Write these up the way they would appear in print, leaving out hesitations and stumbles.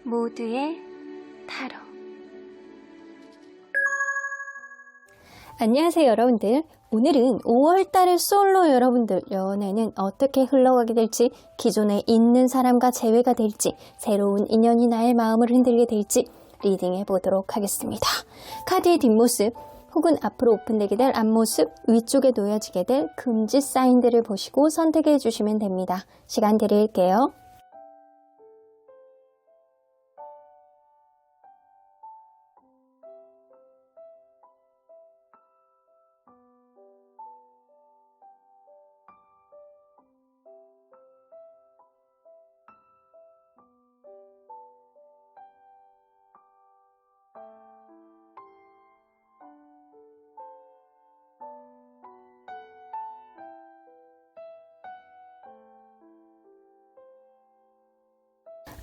모두의 타로. 안녕하세요 여러분들. 오늘은 5월달의 솔로 여러분들 연애는 어떻게 흘러가게 될지, 기존에 있는 사람과 재회가 될지, 새로운 인연이 나의 마음을 흔들게 될지 리딩해 보도록 하겠습니다. 카드의 뒷모습 혹은 앞으로 오픈되게 될 앞모습, 위쪽에 놓여지게 될 금지 사인들을 보시고 선택해 주시면 됩니다. 시간 드릴게요.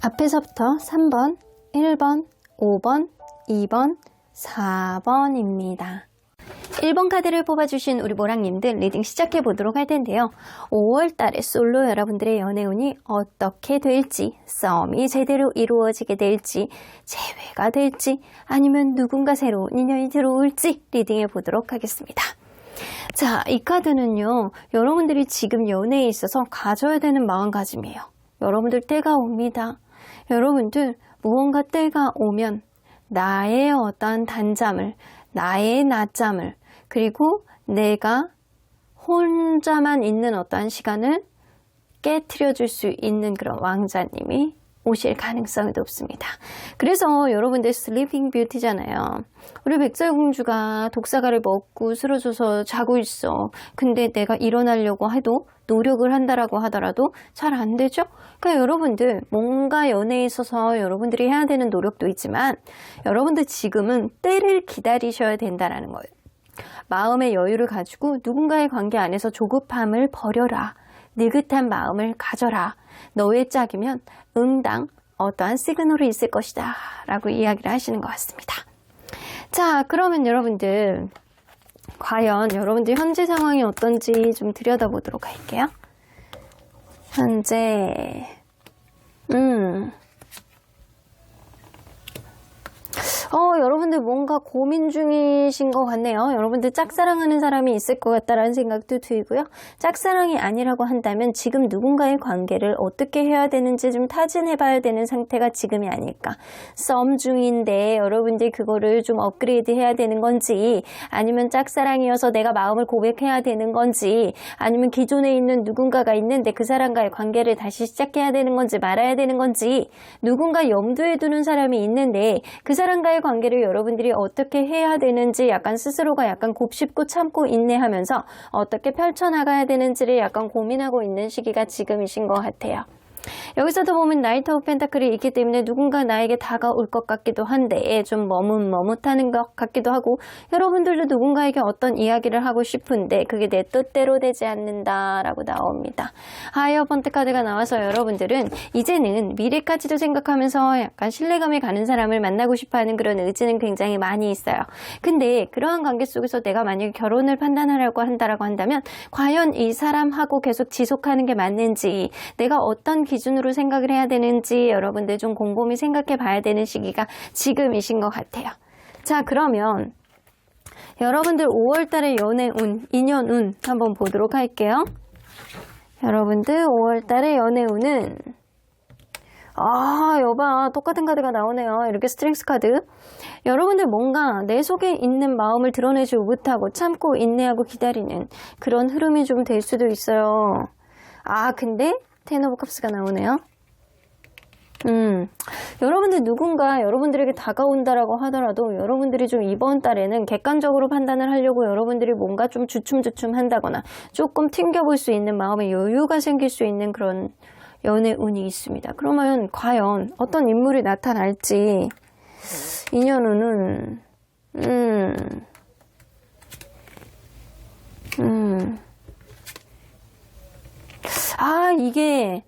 앞에서부터 3번, 1번, 5번, 2번, 4번입니다. 1번 카드를 뽑아주신 우리 모랑님들 리딩 시작해 보도록 할 텐데요. 5월달에 솔로 여러분들의 연애운이 어떻게 될지, 썸이 제대로 이루어지게 될지, 재회가 될지, 아니면 누군가 새로운 인연이 들어올지 리딩해 보도록 하겠습니다. 자, 이 카드는요, 여러분들이 지금 연애에 있어서 가져야 되는 마음가짐이에요. 여러분들 때가 옵니다. 여러분들 무언가 때가 오면 나의 어떤 단잠을, 나의 낮잠을, 그리고 내가 혼자만 있는 어떠한 시간을 깨트려 줄 수 있는 그런 왕자님이 오실 가능성이 높습니다. 그래서 여러분들 슬리핑 뷰티잖아요. 우리 백설공주가 독사과를 먹고 쓰러져서 자고 있어. 근데 내가 일어나려고 해도 노력을 한다라고 하더라도 잘 안 되죠? 그러니까 여러분들 뭔가 연애에 있어서 여러분들이 해야 되는 노력도 있지만 여러분들 지금은 때를 기다리셔야 된다라는 거예요. 마음의 여유를 가지고 누군가의 관계 안에서 조급함을 버려라. 느긋한 마음을 가져라. 너의 짝이면 응당 어떠한 시그널이 있을 것이다 라고 이야기를 하시는 것 같습니다. 자, 그러면 여러분들 과연 여러분들 현재 상황이 어떤지 좀 들여다보도록 할게요. 현재 여러분들 뭔가 고민 중이신 것 같네요. 여러분들 짝사랑하는 사람이 있을 것 같다라는 생각도 들고요. 짝사랑이 아니라고 한다면 지금 누군가의 관계를 어떻게 해야 되는지 좀 타진해봐야 되는 상태가 지금이 아닐까. 썸 중인데 여러분들 그거를 좀 업그레이드 해야 되는 건지, 아니면 짝사랑이어서 내가 마음을 고백해야 되는 건지, 아니면 기존에 있는 누군가가 있는데 그 사람과의 관계를 다시 시작해야 되는 건지 말아야 되는 건지, 누군가 염두에 두는 사람이 있는데 그 사람과의 관계를 여러분들이 어떻게 해야 되는지 약간 스스로가 약간 곱씹고 참고 인내하면서 어떻게 펼쳐나가야 되는지를 약간 고민하고 있는 시기가 지금이신 것 같아요. 여기서도 보면 나이트 오브 펜타클이 있기 때문에 누군가 나에게 다가올 것 같기도 한데 좀 머뭇머뭇하는 것 같기도 하고, 여러분들도 누군가에게 어떤 이야기를 하고 싶은데 그게 내 뜻대로 되지 않는다라고 나옵니다. 하이어번트 카드가 나와서 여러분들은 이제는 미래까지도 생각하면서 약간 신뢰감이 가는 사람을 만나고 싶어하는 그런 의지는 굉장히 많이 있어요. 근데 그러한 관계 속에서 내가 만약에 결혼을 판단하려고 한다면 과연 이 사람하고 계속 지속하는 게 맞는지, 내가 어떤 기준으로 생각을 해야 되는지 여러분들 좀 곰곰이 생각해 봐야 되는 시기가 지금이신 것 같아요. 자, 그러면 여러분들 5월달의 연애운, 인연운 한번 보도록 할게요. 여러분들 5월달의 연애운은 여봐, 똑같은 카드가 나오네요. 이렇게 스트렝스 카드. 여러분들 뭔가 내 속에 있는 마음을 드러내지 못하고 참고 인내하고 기다리는 그런 흐름이 좀 될 수도 있어요. 근데 텐 오브 컵스가 나오네요. 여러분들 누군가 여러분들에게 다가온다라고 하더라도 여러분들이 좀 이번 달에는 객관적으로 판단을 하려고 여러분들이 뭔가 좀 주춤주춤 한다거나 조금 튕겨볼 수 있는 마음의 여유가 생길 수 있는 그런 연애운이 있습니다. 그러면 과연 어떤 인물이 나타날지, 인연운은 이게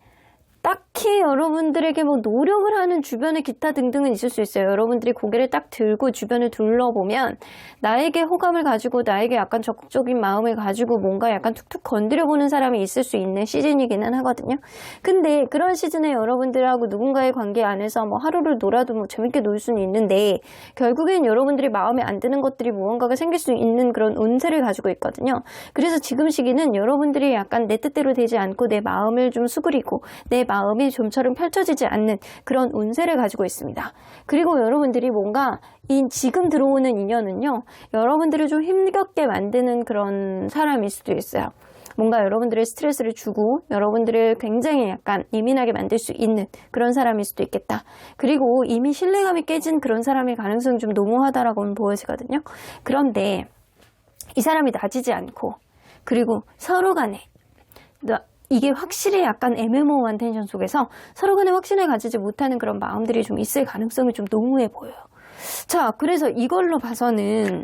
딱히 특히 여러분들에게 뭐 노력을 하는 주변의 기타 등등은 있을 수 있어요. 여러분들이 고개를 딱 들고 주변을 둘러보면 나에게 호감을 가지고 나에게 약간 적극적인 마음을 가지고 뭔가 약간 툭툭 건드려보는 사람이 있을 수 있는 시즌이기는 하거든요. 근데 그런 시즌에 여러분들하고 누군가의 관계 안에서 뭐 하루를 놀아도 뭐 재밌게 놀 수는 있는데 결국엔 여러분들이 마음에 안 드는 것들이 무언가가 생길 수 있는 그런 운세를 가지고 있거든요. 그래서 지금 시기는 여러분들이 약간 내 뜻대로 되지 않고 내 마음을 좀 수그리고 내 마음이 좀처럼 펼쳐지지 않는 그런 운세를 가지고 있습니다. 그리고 여러분들이 뭔가 지금 들어오는 인연은요, 여러분들을 좀 힘겹게 만드는 그런 사람일 수도 있어요. 뭔가 여러분들의 스트레스를 주고 여러분들을 굉장히 약간 예민하게 만들 수 있는 그런 사람일 수도 있겠다. 그리고 이미 신뢰감이 깨진 그런 사람의 가능성이 좀 농후하다라고는 보여지거든요. 그런데 이 사람이 나지지 않고 그리고 서로 간에 이게 확실히 약간 애매모호한 텐션 속에서 서로 간에 확신을 가지지 못하는 그런 마음들이 좀 있을 가능성이 좀 농후해 보여요. 자, 그래서 이걸로 봐서는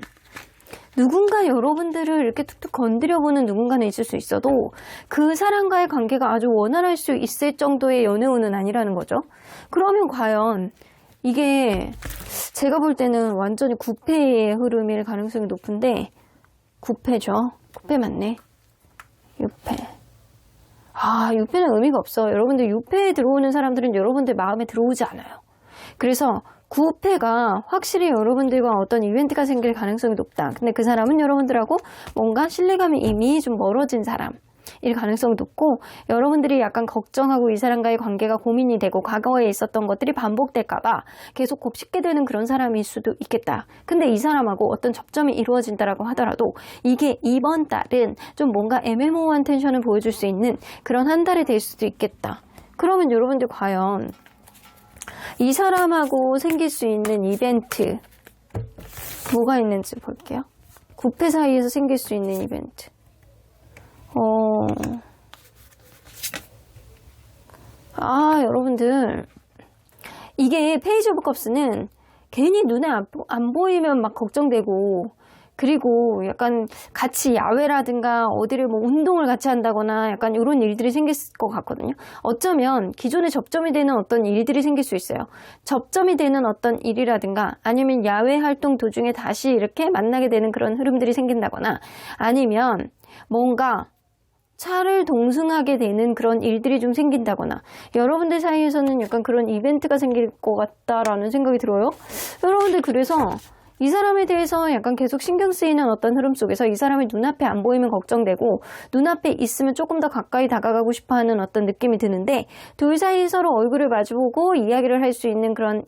누군가 여러분들을 이렇게 툭툭 건드려보는 누군가는 있을 수 있어도 그 사람과의 관계가 아주 원활할 수 있을 정도의 연애운은 아니라는 거죠. 그러면 과연 이게 제가 볼 때는 완전히 구패의 흐름일 가능성이 높은데, 구패죠. 구패 맞네. 6패. 6패는 의미가 없어. 여러분들 6패에 들어오는 사람들은 여러분들 마음에 들어오지 않아요. 그래서 9패가 확실히 여러분들과 어떤 이벤트가 생길 가능성이 높다. 근데 그 사람은 여러분들하고 뭔가 신뢰감이 이미 좀 멀어진 사람일 가능성이 높고, 여러분들이 약간 걱정하고 이 사람과의 관계가 고민이 되고 과거에 있었던 것들이 반복될까봐 계속 곱씹게 되는 그런 사람일 수도 있겠다. 근데 이 사람하고 어떤 접점이 이루어진다라고 하더라도 이게 이번 달은 좀 뭔가 애매모호한 텐션을 보여줄 수 있는 그런 한 달이 될 수도 있겠다. 그러면 여러분들 과연 이 사람하고 생길 수 있는 이벤트 뭐가 있는지 볼게요. 9패 사이에서 생길 수 있는 이벤트. 여러분들 이게 페이지 오브 컵스는 괜히 눈에 안 보이면 막 걱정되고, 그리고 약간 같이 야외라든가 어디를 뭐 운동을 같이 한다거나 약간 이런 일들이 생길 것 같거든요. 어쩌면 기존에 접점이 되는 어떤 일들이 생길 수 있어요. 접점이 되는 어떤 일이라든가 아니면 야외 활동 도중에 다시 이렇게 만나게 되는 그런 흐름들이 생긴다거나, 아니면 뭔가 차를 동승하게 되는 그런 일들이 좀 생긴다거나, 여러분들 사이에서는 약간 그런 이벤트가 생길 것 같다라는 생각이 들어요. 여러분들 그래서 이 사람에 대해서 약간 계속 신경 쓰이는 어떤 흐름 속에서 이 사람이 눈앞에 안 보이면 걱정되고 눈앞에 있으면 조금 더 가까이 다가가고 싶어하는 어떤 느낌이 드는데, 둘 사이 서로 얼굴을 마주보고 이야기를 할 수 있는 그런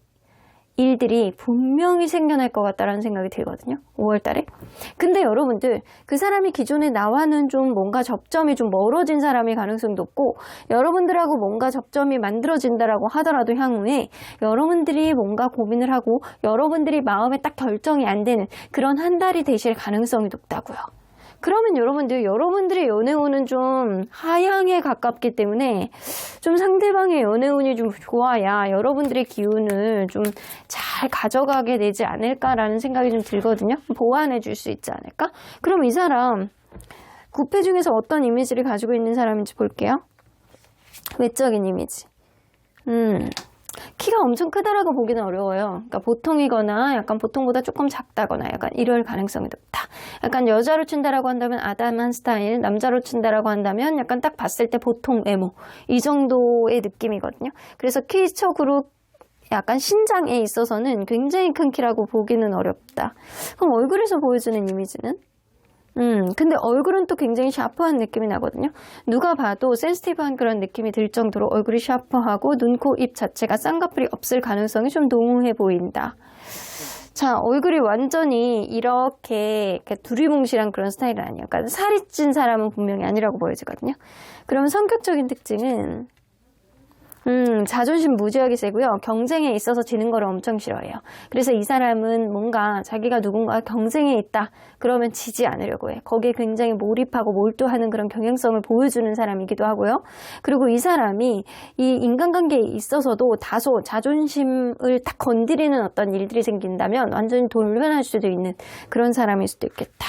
일들이 분명히 생겨날 것 같다라는 생각이 들거든요. 5월달에. 근데 여러분들 그 사람이 기존에 나와는 좀 뭔가 접점이 좀 멀어진 사람일 가능성이 높고, 여러분들하고 뭔가 접점이 만들어진다라고 하더라도 향후에 여러분들이 뭔가 고민을 하고 여러분들이 마음에 딱 결정이 안 되는 그런 한 달이 되실 가능성이 높다고요. 그러면 여러분들의 연애운은 좀 하향에 가깝기 때문에 좀 상대방의 연애운이 좀 좋아야 여러분들의 기운을 좀 잘 가져가게 되지 않을까라는 생각이 좀 들거든요. 보완해 줄 수 있지 않을까? 그럼 이 사람 9패 중에서 어떤 이미지를 가지고 있는 사람인지 볼게요. 외적인 이미지. 키가 엄청 크다라고 보기는 어려워요. 그러니까 보통이거나 약간 보통보다 조금 작다거나 약간 이럴 가능성이 높다. 약간 여자로 친다라고 한다면 아담한 스타일, 남자로 친다라고 한다면 약간 딱 봤을 때 보통 외모, 이 정도의 느낌이거든요. 그래서 키적으로 약간 신장에 있어서는 굉장히 큰 키라고 보기는 어렵다. 그럼 얼굴에서 보여주는 이미지는? 근데 얼굴은 또 굉장히 샤프한 느낌이 나거든요. 누가 봐도 센시티브한 그런 느낌이 들 정도로 얼굴이 샤프하고 눈, 코, 입 자체가 쌍꺼풀이 없을 가능성이 좀 농후해 보인다. 자, 얼굴이 완전히 이렇게 두리뭉실한 그런 스타일은 아니에요. 그러니까 살이 찐 사람은 분명히 아니라고 보여지거든요. 그러면 성격적인 특징은 자존심 무지하게 세고요. 경쟁에 있어서 지는 거를 엄청 싫어해요. 그래서 이 사람은 뭔가 자기가 누군가 경쟁에 있다 그러면 지지 않으려고 해. 거기에 굉장히 몰입하고 몰두하는 그런 경향성을 보여주는 사람이기도 하고요. 그리고 이 사람이 이 인간관계에 있어서도 다소 자존심을 딱 건드리는 어떤 일들이 생긴다면 완전히 돌변할 수도 있는 그런 사람일 수도 있겠다.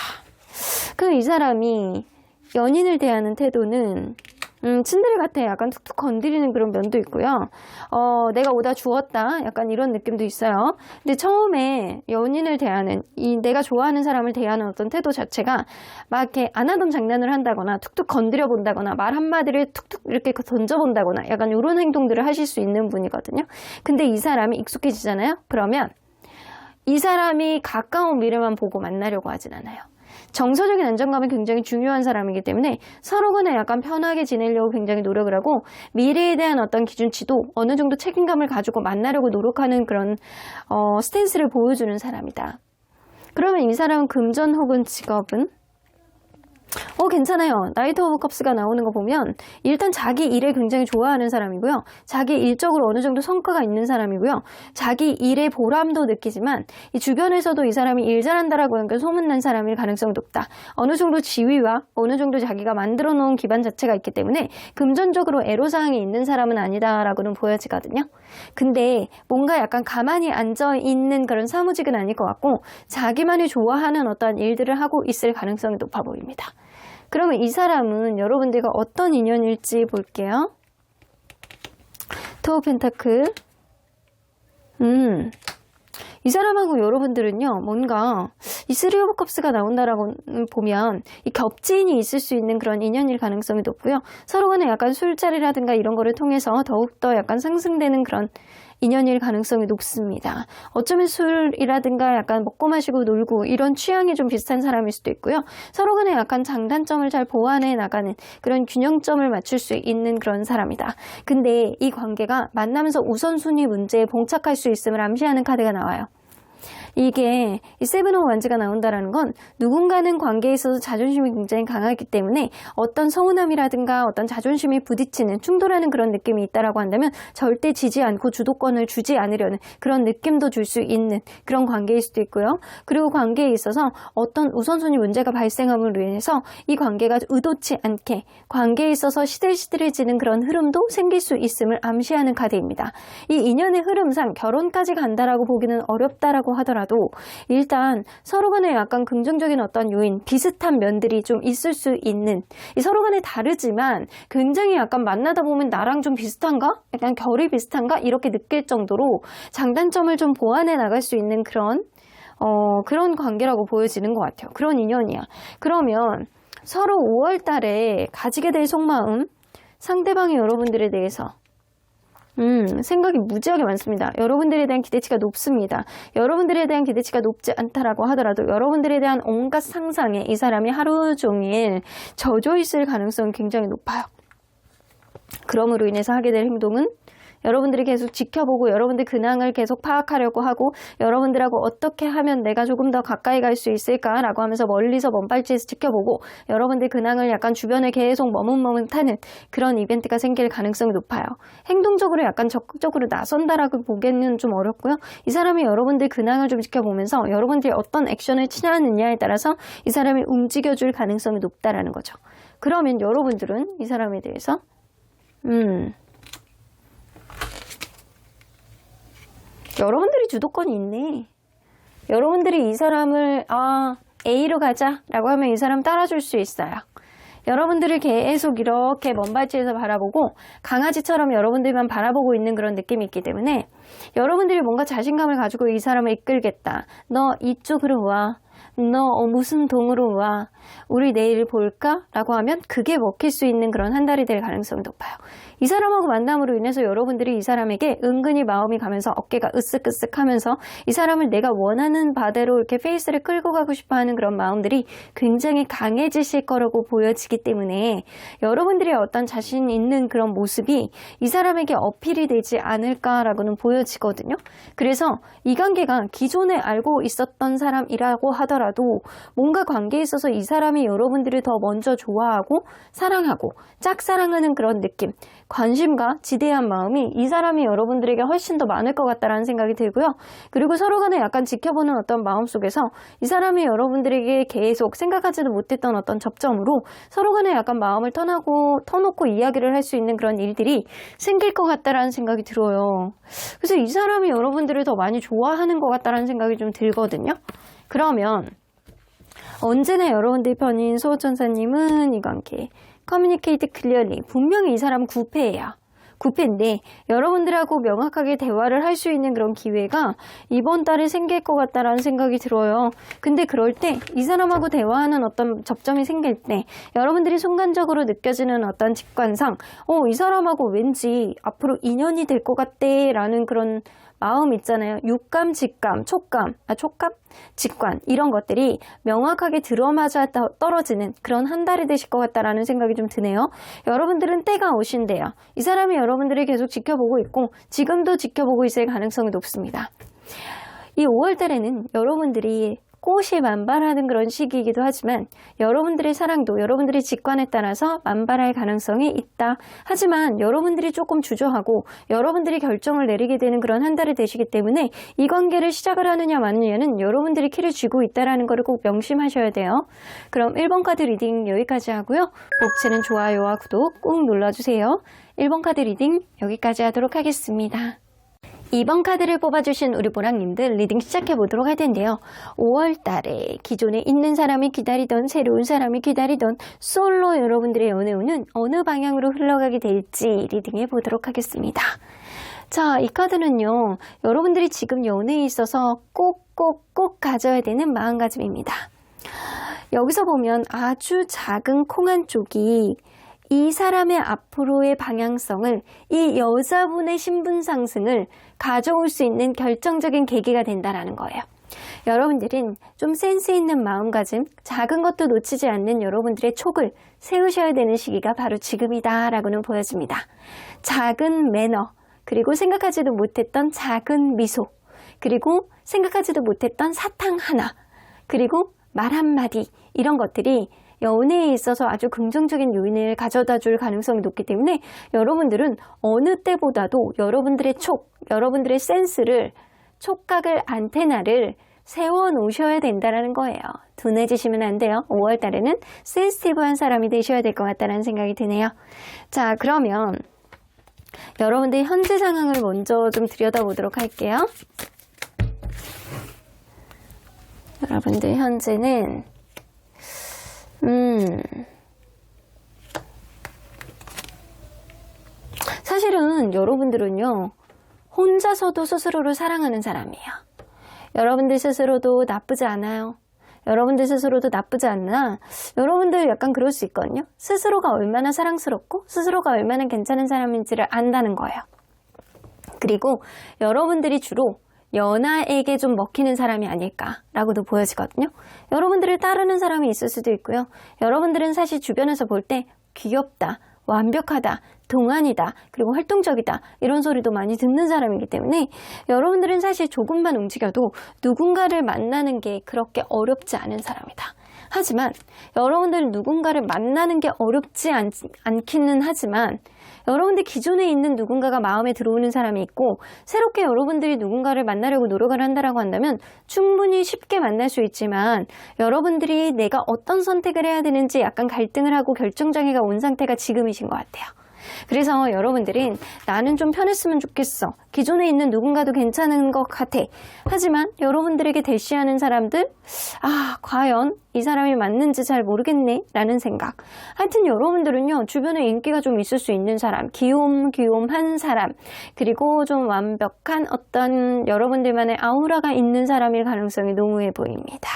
그럼 이 사람이 연인을 대하는 태도는 친데레 같아. 약간 툭툭 건드리는 그런 면도 있고요. 내가 오다 주었다. 약간 이런 느낌도 있어요. 근데 처음에 연인을 대하는, 내가 좋아하는 사람을 대하는 어떤 태도 자체가 막 이렇게 안 하던 장난을 한다거나 툭툭 건드려 본다거나 말 한마디를 툭툭 이렇게 던져 본다거나 약간 이런 행동들을 하실 수 있는 분이거든요. 근데 이 사람이 익숙해지잖아요. 그러면 이 사람이 가까운 미래만 보고 만나려고 하진 않아요. 정서적인 안정감이 굉장히 중요한 사람이기 때문에 서로 간에 약간 편하게 지내려고 굉장히 노력을 하고 미래에 대한 어떤 기준치도 어느 정도 책임감을 가지고 만나려고 노력하는 그런 스탠스를 보여주는 사람이다. 그러면 이 사람은 금전 혹은 직업은? 괜찮아요. 나이트 오브 컵스가 나오는 거 보면 일단 자기 일을 굉장히 좋아하는 사람이고요. 자기 일적으로 어느 정도 성과가 있는 사람이고요. 자기 일의 보람도 느끼지만 이 주변에서도 이 사람이 일 잘한다라고 하니까 소문난 사람일 가능성이 높다. 어느 정도 지위와 어느 정도 자기가 만들어 놓은 기반 자체가 있기 때문에 금전적으로 애로사항이 있는 사람은 아니다라고는 보여지거든요. 근데 뭔가 약간 가만히 앉아있는 그런 사무직은 아닐 것 같고 자기만이 좋아하는 어떤 일들을 하고 있을 가능성이 높아 보입니다. 그러면 이 사람은 여러분들과 어떤 인연일지 볼게요. 투 오브 펜타클. 이 사람하고 여러분들은요, 뭔가 이 쓰리 오브 컵스가 나온다라고 보면 이 겹지인이 있을 수 있는 그런 인연일 가능성이 높고요. 서로 간에 약간 술자리라든가 이런 거를 통해서 더욱더 약간 상승되는 그런 인연일 가능성이 높습니다. 어쩌면 술이라든가 약간 먹고 마시고 놀고 이런 취향이 좀 비슷한 사람일 수도 있고요. 서로 간에 약간 장단점을 잘 보완해 나가는 그런 균형점을 맞출 수 있는 그런 사람이다. 근데 이 관계가 만나면서 우선순위 문제에 봉착할 수 있음을 암시하는 카드가 나와요. 이게 이 세븐 오브 완즈가 나온다라는 건 누군가는 관계에 있어서 자존심이 굉장히 강하기 때문에 어떤 서운함이라든가 어떤 자존심이 부딪히는 충돌하는 그런 느낌이 있다라고 한다면 절대 지지 않고 주도권을 주지 않으려는 그런 느낌도 줄 수 있는 그런 관계일 수도 있고요. 그리고 관계에 있어서 어떤 우선순위 문제가 발생함으로 인해서 이 관계가 의도치 않게 관계에 있어서 시들시들해지는 그런 흐름도 생길 수 있음을 암시하는 카드입니다. 이 인연의 흐름상 결혼까지 간다라고 보기는 어렵다라고 하더라도 일단 서로 간에 약간 긍정적인 어떤 요인, 비슷한 면들이 좀 있을 수 있는 이 서로 간에 다르지만 굉장히 약간 만나다 보면 나랑 좀 비슷한가? 약간 결이 비슷한가? 이렇게 느낄 정도로 장단점을 좀 보완해 나갈 수 있는 그런 관계라고 보여지는 것 같아요. 그런 인연이야. 그러면 서로 5월 달에 가지게 될 속마음, 상대방이 여러분들에 대해서 생각이 무지하게 많습니다. 여러분들에 대한 기대치가 높습니다. 여러분들에 대한 기대치가 높지 않다라고 하더라도 여러분들에 대한 온갖 상상에 이 사람이 하루 종일 젖어 있을 가능성이 굉장히 높아요. 그럼으로 인해서 하게 될 행동은 여러분들이 계속 지켜보고 여러분들 근황을 계속 파악하려고 하고 여러분들하고 어떻게 하면 내가 조금 더 가까이 갈 수 있을까라고 하면서 멀리서 먼발치에서 지켜보고 여러분들 근황을 약간 주변에 계속 머뭇머뭇하는 그런 이벤트가 생길 가능성이 높아요. 행동적으로 약간 적극적으로 나선다라고 보기에는 좀 어렵고요. 이 사람이 여러분들 근황을 좀 지켜보면서 여러분들이 어떤 액션을 취하느냐에 따라서 이 사람이 움직여줄 가능성이 높다라는 거죠. 그러면 여러분들은 이 사람에 대해서 여러분들이 주도권이 있네. 여러분들이 이 사람을 A로 가자 라고 하면 이 사람 따라줄 수 있어요. 여러분들을 계속 이렇게 먼발치에서 바라보고 강아지처럼 여러분들만 바라보고 있는 그런 느낌이 있기 때문에 여러분들이 뭔가 자신감을 가지고 이 사람을 이끌겠다. 너 이쪽으로 와. 너 무슨 동으로 와. 우리 내일 볼까? 라고 하면 그게 먹힐 수 있는 그런 한 달이 될 가능성이 높아요. 이 사람하고 만남으로 인해서 여러분들이 이 사람에게 은근히 마음이 가면서 어깨가 으쓱으쓱 하면서 이 사람을 내가 원하는 바대로 이렇게 페이스를 끌고 가고 싶어 하는 그런 마음들이 굉장히 강해지실 거라고 보여지기 때문에 여러분들의 어떤 자신 있는 그런 모습이 이 사람에게 어필이 되지 않을까라고는 보여지거든요. 그래서 이 관계가 기존에 알고 있었던 사람이라고 하더라도 뭔가 관계에 있어서 이 사람이 여러분들을 더 먼저 좋아하고 사랑하고 짝사랑하는 그런 느낌, 관심과 지대한 마음이 이 사람이 여러분들에게 훨씬 더 많을 것 같다라는 생각이 들고요. 그리고 서로 간에 약간 지켜보는 어떤 마음 속에서 이 사람이 여러분들에게 계속 생각하지도 못했던 어떤 접점으로 서로 간에 약간 마음을 터놓고 이야기를 할 수 있는 그런 일들이 생길 것 같다라는 생각이 들어요. 그래서 이 사람이 여러분들을 더 많이 좋아하는 것 같다라는 생각이 좀 들거든요. 그러면 언제나 여러분들 편인 소호천사님은 이 관계 communicate clearly. 분명히 이 사람은 구패예요. 구패인데 여러분들하고 명확하게 대화를 할 수 있는 그런 기회가 이번 달에 생길 것 같다라는 생각이 들어요. 근데 그럴 때 이 사람하고 대화하는 어떤 접점이 생길 때 여러분들이 순간적으로 느껴지는 어떤 직관상 이 사람하고 왠지 앞으로 인연이 될 것 같대 라는 그런 마음 있잖아요. 육감, 직감, 촉감, 직관 이런 것들이 명확하게 들어맞아 떨어지는 그런 한 달이 되실 것 같다라는 생각이 좀 드네요. 여러분들은 때가 오신대요. 이 사람이 여러분들을 계속 지켜보고 있고 지금도 지켜보고 있을 가능성이 높습니다. 이 5월 달에는 여러분들이 꽃이 만발하는 그런 시기이기도 하지만 여러분들의 사랑도 여러분들의 직관에 따라서 만발할 가능성이 있다. 하지만 여러분들이 조금 주저하고 여러분들이 결정을 내리게 되는 그런 한 달이 되시기 때문에 이 관계를 시작을 하느냐 마느냐는 여러분들이 키를 쥐고 있다는 것을 꼭 명심하셔야 돼요. 그럼 1번 카드 리딩 여기까지 하고요. 복채는 좋아요와 구독 꾹 눌러주세요. 1번 카드 리딩 여기까지 하도록 하겠습니다. 2번 카드를 뽑아주신 우리 보랑님들 리딩 시작해보도록 할 텐데요. 5월 달에 기존에 있는 사람이 기다리던 새로운 사람이 기다리던 솔로 여러분들의 연애운은 어느 방향으로 흘러가게 될지 리딩해 보도록 하겠습니다. 자, 이 카드는요. 여러분들이 지금 연애에 있어서 꼭 가져야 되는 마음가짐입니다. 여기서 보면 아주 작은 콩 한 쪽이 이 사람의 앞으로의 방향성을 이 여자분의 신분 상승을 가져올 수 있는 결정적인 계기가 된다는 거예요. 여러분들은 좀 센스 있는 마음가짐, 작은 것도 놓치지 않는 여러분들의 촉을 세우셔야 되는 시기가 바로 지금이다 라고는 보여집니다. 작은 매너, 그리고 생각하지도 못했던 작은 미소, 그리고 생각하지도 못했던 사탕 하나, 그리고 말 한마디 이런 것들이 연애에 있어서 아주 긍정적인 요인을 가져다 줄 가능성이 높기 때문에 여러분들은 어느 때보다도 여러분들의 촉, 여러분들의 센스를, 촉각을, 안테나를 세워놓으셔야 된다는 거예요. 둔해지시면 안 돼요. 5월 달에는 센시티브한 사람이 되셔야 될 것 같다는 생각이 드네요. 자, 그러면 여러분들 현재 상황을 먼저 좀 들여다보도록 할게요. 여러분들 현재는 사실은 여러분들은요 혼자서도 스스로를 사랑하는 사람이에요. 여러분들 스스로도 나쁘지 않아요. 여러분들 스스로도 나쁘지 않나 여러분들 약간 그럴 수 있거든요. 스스로가 얼마나 사랑스럽고 스스로가 얼마나 괜찮은 사람인지를 안다는 거예요. 그리고 여러분들이 주로 연하에게 좀 먹히는 사람이 아닐까라고도 보여지거든요. 여러분들을 따르는 사람이 있을 수도 있고요. 여러분들은 사실 주변에서 볼 때 귀엽다, 완벽하다, 동안이다, 그리고 활동적이다 이런 소리도 많이 듣는 사람이기 때문에 여러분들은 사실 조금만 움직여도 누군가를 만나는 게 그렇게 어렵지 않은 사람이다. 하지만 여러분들은 누군가를 만나는 게 어렵지 않기는 하지만 여러분들 기존에 있는 누군가가 마음에 들어오는 사람이 있고 새롭게 여러분들이 누군가를 만나려고 노력을 한다고 한다면 충분히 쉽게 만날 수 있지만 여러분들이 내가 어떤 선택을 해야 되는지 약간 갈등을 하고 결정장애가 온 상태가 지금이신 것 같아요. 그래서 여러분들은 나는 좀 편했으면 좋겠어. 기존에 있는 누군가도 괜찮은 것 같아. 하지만 여러분들에게 대시하는 사람들 과연 이 사람이 맞는지 잘 모르겠네 라는 생각. 하여튼 여러분들은요 주변에 인기가 좀 있을 수 있는 사람, 귀욤한 사람, 그리고 좀 완벽한 어떤 여러분들만의 아우라가 있는 사람일 가능성이 농후해 보입니다.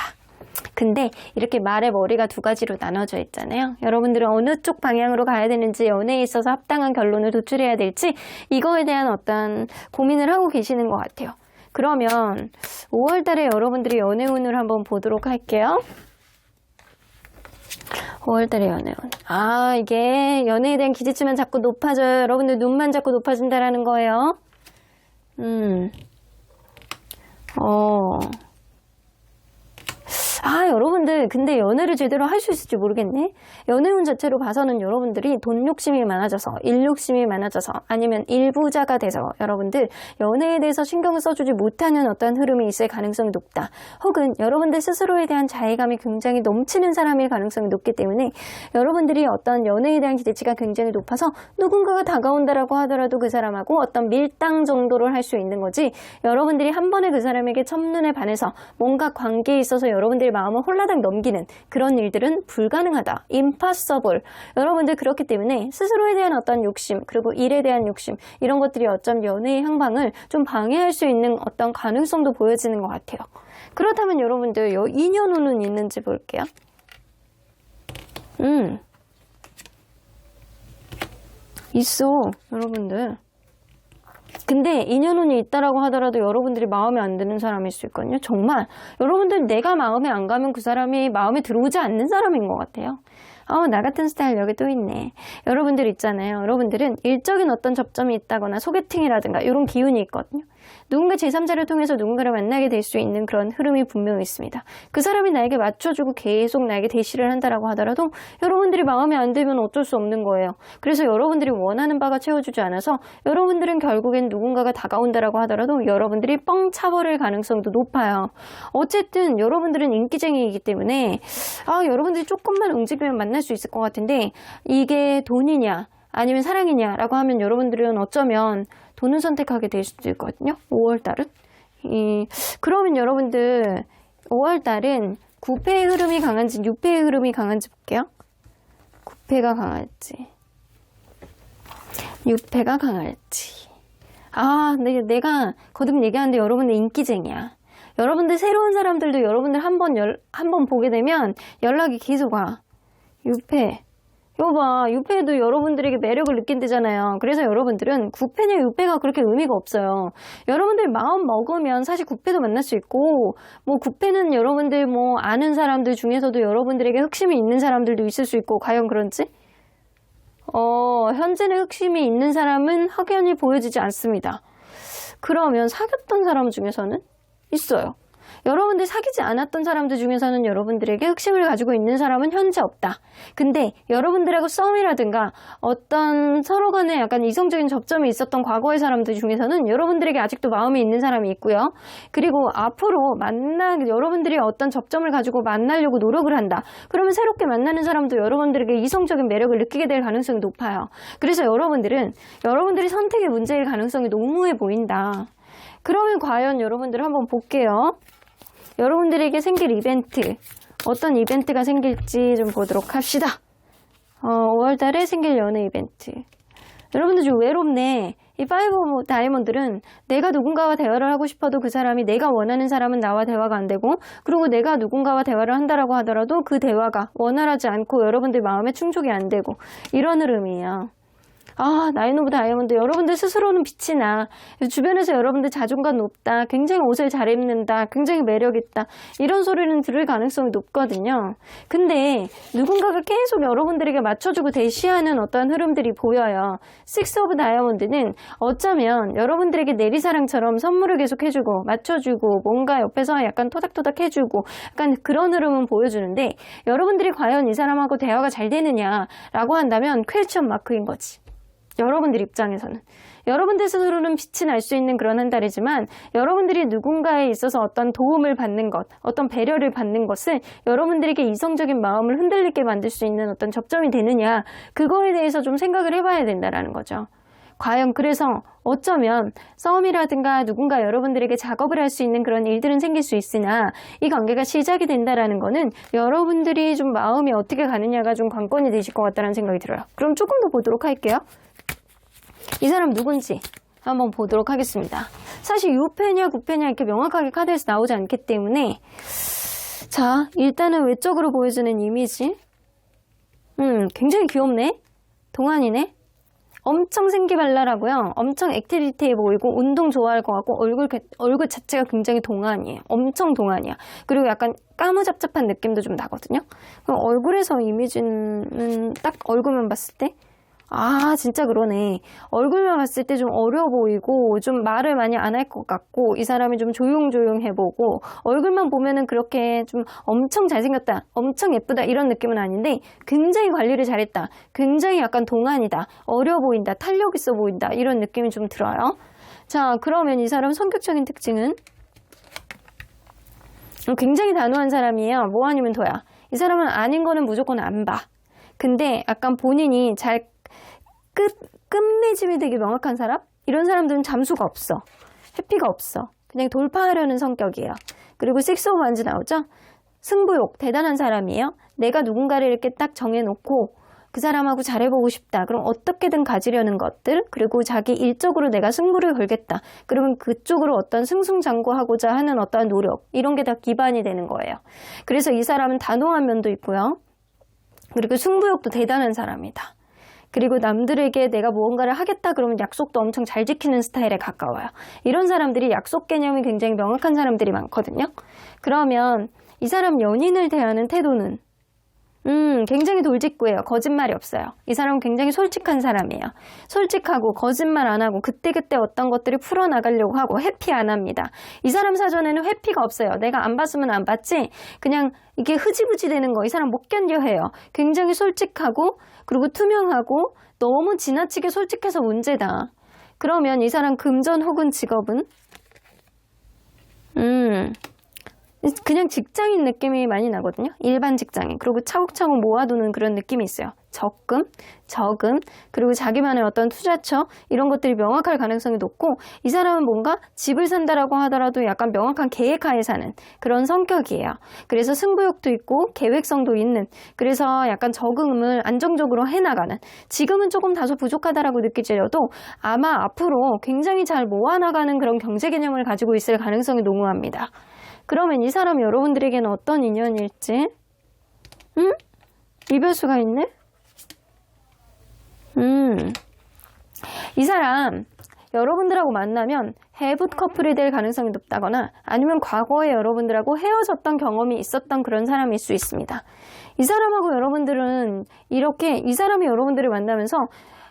근데 이렇게 말의 머리가 두 가지로 나눠져 있잖아요. 여러분들은 어느 쪽 방향으로 가야 되는지, 연애에 있어서 합당한 결론을 도출해야 될지 이거에 대한 어떤 고민을 하고 계시는 것 같아요. 그러면 5월 달에 여러분들이 연애운을 한번 보도록 할게요. 5월 달에 연애운. 이게 연애에 대한 기대치만 자꾸 높아져요. 여러분들 눈만 자꾸 높아진다라는 거예요. 여러분들 근데 연애를 제대로 할 수 있을지 모르겠네. 연애운 자체로 봐서는 여러분들이 돈 욕심이 많아져서, 일 욕심이 많아져서, 아니면 일부자가 돼서 여러분들 연애에 대해서 신경을 써주지 못하는 어떤 흐름이 있을 가능성이 높다. 혹은 여러분들 스스로에 대한 자괴감이 굉장히 넘치는 사람일 가능성이 높기 때문에 여러분들이 어떤 연애에 대한 기대치가 굉장히 높아서 누군가가 다가온다라고 하더라도 그 사람하고 어떤 밀당 정도를 할 수 있는 거지, 여러분들이 한 번에 그 사람에게 첫눈에 반해서 뭔가 관계에 있어서 여러분들이 마음을 홀라당 넘기는 그런 일들은 불가능하다. impossible. 여러분들 그렇기 때문에 스스로에 대한 어떤 욕심, 그리고 일에 대한 욕심, 이런 것들이 어쩜 연애의 향방을 좀 방해할 수 있는 어떤 가능성도 보여지는 것 같아요. 그렇다면 여러분들 요 2년 후는 있는지 볼게요. 있어, 여러분들. 근데 2년 후는 있다라고 하더라도 여러분들이 마음에 안 드는 사람일 수 있거든요. 정말 여러분들 내가 마음에 안 가면 그 사람이 마음에 들어오지 않는 사람인 것 같아요. 나 같은 스타일 여기 또 있네. 여러분들 있잖아요. 여러분들은 일적인 어떤 접점이 있다거나 소개팅이라든가 이런 기운이 있거든요. 누군가 제3자를 통해서 누군가를 만나게 될 수 있는 그런 흐름이 분명히 있습니다. 그 사람이 나에게 맞춰주고 계속 나에게 대시를 한다라고 하더라도 여러분들이 마음에 안 들면 어쩔 수 없는 거예요. 그래서 여러분들이 원하는 바가 채워주지 않아서 여러분들은 결국엔 누군가가 다가온다라고 하더라도 여러분들이 뻥 차버릴 가능성도 높아요. 어쨌든 여러분들은 인기쟁이이기 때문에 여러분들이 조금만 움직이면 만날 수 있을 것 같은데 이게 돈이냐 아니면 사랑이냐라고 하면 여러분들은 어쩌면 돈을 선택하게 될 수도 있거든요. 5월달은. 그러면 여러분들 5월달은 9패의 흐름이 강한지 6패의 흐름이 강한지 볼게요. 9패가 강할지 6패가 강할지. 내가 거듭 얘기하는데 여러분들 인기쟁이야. 여러분들 새로운 사람들도 여러분들 한 번 보게 되면 연락이 계속 와. 6패. 이거 봐, 6패도 여러분들에게 매력을 느낀대잖아요. 그래서 여러분들은 9패냐 6패가 그렇게 의미가 없어요. 여러분들 마음 먹으면 사실 9패도 만날 수 있고 9패는 여러분들 아는 사람들 중에서도 여러분들에게 흑심이 있는 사람들도 있을 수 있고 과연 그런지? 현재는 흑심이 있는 사람은 확연히 보여지지 않습니다. 그러면 사귀었던 사람 중에서는 있어요. 여러분들 사귀지 않았던 사람들 중에서는 여러분들에게 흑심을 가지고 있는 사람은 현재 없다. 근데 여러분들하고 싸움이라든가 어떤 서로 간에 약간 이성적인 접점이 있었던 과거의 사람들 중에서는 여러분들에게 아직도 마음이 있는 사람이 있고요. 그리고 앞으로 여러분들이 어떤 접점을 가지고 만나려고 노력을 한다. 그러면 새롭게 만나는 사람도 여러분들에게 이성적인 매력을 느끼게 될 가능성이 높아요. 그래서 여러분들이 선택의 문제일 가능성이 너무해 보인다. 그러면 과연 여러분들 한번 볼게요. 여러분들에게 생길 이벤트, 어떤 이벤트가 생길지 좀 보도록 합시다. 5월달에 생길 연애 이벤트. 여러분들 좀 외롭네. 이 5 다이아몬드는 내가 누군가와 대화를 하고 싶어도 그 사람이 내가 원하는 사람은 나와 대화가 안 되고, 그리고 내가 누군가와 대화를 한다라고 하더라도 그 대화가 원활하지 않고 여러분들 마음에 충족이 안 되고 이런 흐름이에요. 9 다이아몬드. 여러분들 스스로는 빛이 나. 주변에서 여러분들 자존감 높다. 굉장히 옷을 잘 입는다. 굉장히 매력있다. 이런 소리는 들을 가능성이 높거든요. 근데 누군가가 계속 여러분들에게 맞춰주고 대시하는 어떤 흐름들이 보여요. 6 다이아몬드는 어쩌면 여러분들에게 내리사랑처럼 선물을 계속 해주고 맞춰주고 뭔가 옆에서 약간 토닥토닥 해주고 약간 그런 흐름은 보여주는데 여러분들이 과연 이 사람하고 대화가 잘 되느냐라고 한다면 퀘스천 마크인 거지. 여러분들 입장에서는. 여러분들 스스로는 빛이 날 수 있는 그런 한 달이지만 여러분들이 누군가에 있어서 어떤 도움을 받는 것, 어떤 배려를 받는 것을 여러분들에게 이성적인 마음을 흔들리게 만들 수 있는 어떤 접점이 되느냐, 그거에 대해서 좀 생각을 해봐야 된다는 거죠. 과연 그래서 어쩌면 싸움이라든가 누군가 여러분들에게 작업을 할 수 있는 그런 일들은 생길 수 있으나 이 관계가 시작이 된다라는 거는 여러분들이 좀 마음이 어떻게 가느냐가 좀 관건이 되실 것 같다는 생각이 들어요. 그럼 조금 더 보도록 할게요. 이 사람 누군지 한번 보도록 하겠습니다. 사실 6패냐 9패냐 이렇게 명확하게 카드에서 나오지 않기 때문에 자, 일단은 외적으로 보여주는 이미지 굉장히 귀엽네. 동안이네. 엄청 생기발랄하고요. 엄청 액티비티해 보이고 운동 좋아할 것 같고 얼굴 자체가 굉장히 동안이에요. 엄청 동안이야. 그리고 약간 까무잡잡한 느낌도 좀 나거든요. 얼굴에서 이미지는 딱 얼굴만 봤을 때 진짜 그러네. 얼굴만 봤을 때 좀 어려 보이고 좀 말을 많이 안 할 것 같고 이 사람이 좀 조용조용해 보고 얼굴만 보면은 그렇게 좀 엄청 잘생겼다, 엄청 예쁘다 이런 느낌은 아닌데 굉장히 관리를 잘했다, 굉장히 약간 동안이다, 어려 보인다, 탄력 있어 보인다 이런 느낌이 좀 들어요. 자, 그러면 이 사람 성격적인 특징은 굉장히 단호한 사람이에요. 뭐 아니면 도야. 이 사람은 아닌 거는 무조건 안 봐. 근데 약간 본인이 잘 끝맺음이 되게 명확한 사람? 이런 사람들은 잠수가 없어. 회피가 없어. 그냥 돌파하려는 성격이에요. 그리고 6 오브 완즈 나오죠? 승부욕 대단한 사람이에요. 내가 누군가를 이렇게 딱 정해놓고 그 사람하고 잘해보고 싶다. 그럼 어떻게든 가지려는 것들, 그리고 자기 일적으로 내가 승부를 걸겠다. 그러면 그쪽으로 어떤 승승장구하고자 하는 어떠한 노력, 이런 게 다 기반이 되는 거예요. 그래서 이 사람은 단호한 면도 있고요. 그리고 승부욕도 대단한 사람이다. 그리고 남들에게 내가 무언가를 하겠다 그러면 약속도 엄청 잘 지키는 스타일에 가까워요. 이런 사람들이 약속 개념이 굉장히 명확한 사람들이 많거든요. 그러면 이 사람 연인을 대하는 태도는 굉장히 돌직구예요. 거짓말이 없어요. 이 사람은 굉장히 솔직한 사람이에요. 솔직하고 거짓말 안 하고 그때그때 어떤 것들이 풀어나가려고 하고 회피 안 합니다. 이 사람 사전에는 회피가 없어요. 내가 안 봤으면 안 봤지 그냥 이게 흐지부지 되는 거 이 사람 못 견뎌 해요. 굉장히 솔직하고 그리고 투명하고 너무 지나치게 솔직해서 문제다. 그러면 이 사람 금전 혹은 직업은 그냥 직장인 느낌이 많이 나거든요. 일반 직장인. 그리고 차곡차곡 모아두는 그런 느낌이 있어요. 적금, 저금, 그리고 자기만의 어떤 투자처 이런 것들이 명확할 가능성이 높고 이 사람은 뭔가 집을 산다라고 하더라도 약간 명확한 계획하에 사는 그런 성격이에요. 그래서 승부욕도 있고 계획성도 있는 그래서 약간 저금을 안정적으로 해나가는 지금은 조금 다소 부족하다라고 느끼더라도 아마 앞으로 굉장히 잘 모아나가는 그런 경제 개념을 가지고 있을 가능성이 농후합니다. 그러면 이 사람이 여러분들에게는 어떤 인연일지? 이별수가 있네? 이 사람 여러분들하고 만나면 해붓 커플이 될 가능성이 높다거나 아니면 과거에 여러분들하고 헤어졌던 경험이 있었던 그런 사람일 수 있습니다. 이 사람하고 여러분들은 이렇게 이 사람이 여러분들을 만나면서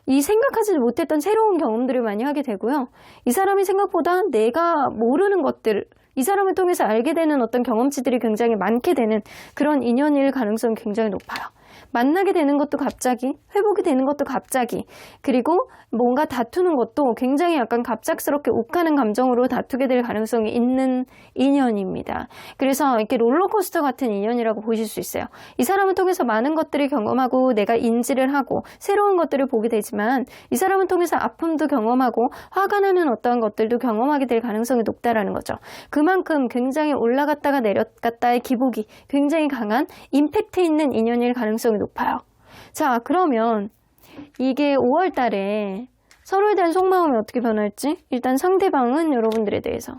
이 생각하지도 못했던 새로운 경험들을 많이 하게 되고요. 이 사람이 생각보다 내가 모르는 것들 이 사람을 통해서 알게 되는 어떤 경험치들이 굉장히 많게 되는 그런 인연일 가능성이 굉장히 높아요. 만나게 되는 것도 갑자기, 회복이 되는 것도 갑자기, 그리고 뭔가 다투는 것도 굉장히 약간 갑작스럽게 욱하는 감정으로 다투게 될 가능성이 있는 인연입니다. 그래서 이렇게 롤러코스터 같은 인연이라고 보실 수 있어요. 이 사람을 통해서 많은 것들을 경험하고 내가 인지를 하고 새로운 것들을 보게 되지만 이 사람을 통해서 아픔도 경험하고 화가 나는 어떠한 것들도 경험하게 될 가능성이 높다라는 거죠. 그만큼 굉장히 올라갔다가 내려갔다의 기복이 굉장히 강한 임팩트 있는 인연일 가능성이 높아요. 자, 그러면 이게 5월 달에 서로에 대한 속마음이 어떻게 변할지 일단 상대방은 여러분들에 대해서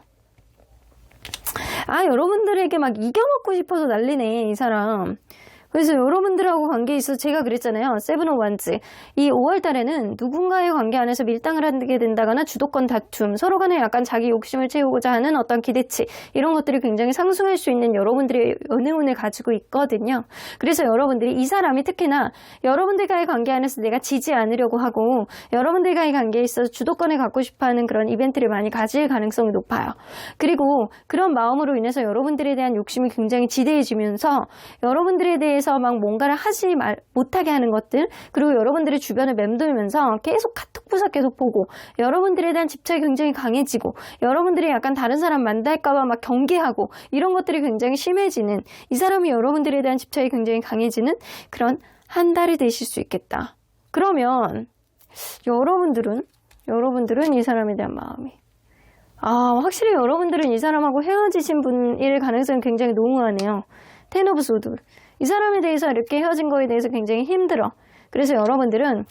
여러분들에게 막 이겨먹고 싶어서 난리네 이 사람. 그래서 여러분들하고 관계에 있어서 제가 그랬잖아요. 세븐 오브 원즈. 이 5월 달에는 누군가의 관계 안에서 밀당을 하게 된다거나 주도권 다툼, 서로 간에 약간 자기 욕심을 채우고자 하는 어떤 기대치, 이런 것들이 굉장히 상승할 수 있는 여러분들의 연애운을 가지고 있거든요. 그래서 여러분들이 이 사람이 특히나 여러분들과의 관계 안에서 내가 지지 않으려고 하고 여러분들과의 관계에 있어서 주도권을 갖고 싶어하는 그런 이벤트를 많이 가질 가능성이 높아요. 그리고 그런 마음으로 인해서 여러분들에 대한 욕심이 굉장히 지대해지면서 여러분들에 대해서 막 뭔가를 못하게 하는 것들, 그리고 여러분들의 주변을 맴돌면서 계속 카톡 부사 계속 보고 여러분들에 대한 집착이 굉장히 강해지고 여러분들이 약간 다른 사람 만날까봐 막 경계하고 이런 것들이 굉장히 심해지는, 이 사람이 여러분들에 대한 집착이 굉장히 강해지는 그런 한 달이 되실 수 있겠다. 그러면 여러분들은 이 사람에 대한 마음이 확실히 여러분들은 이 사람하고 헤어지신 분일 가능성이 굉장히 농후하네요. 텐 오브 소드. 이 사람에 대해서 이렇게 헤어진 거에 대해서 굉장히 힘들어. 그래서 여러분들은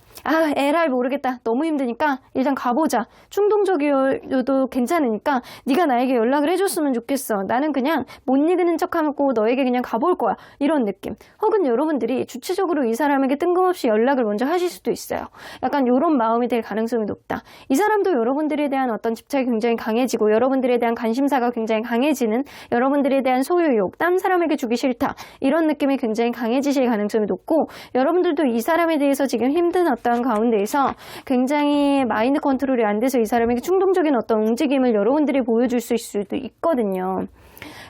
에라이 모르겠다. 너무 힘드니까 일단 가보자. 충동적이어도 괜찮으니까 네가 나에게 연락을 해줬으면 좋겠어. 나는 그냥 못 이기는 척하고 너에게 그냥 가볼 거야. 이런 느낌. 혹은 여러분들이 주체적으로 이 사람에게 뜬금없이 연락을 먼저 하실 수도 있어요. 약간 이런 마음이 될 가능성이 높다. 이 사람도 여러분들에 대한 어떤 집착이 굉장히 강해지고 여러분들에 대한 관심사가 굉장히 강해지는, 여러분들에 대한 소유욕, 딴 사람에게 주기 싫다. 이런 느낌이 굉장히 강해지실 가능성이 높고, 여러분들도 이 사람에 대해서 지금 힘든 어떤 가운데에서 굉장히 마인드 컨트롤이 안 돼서 이 사람에게 충동적인 어떤 움직임을 여러분들이 보여줄 수도 있거든요.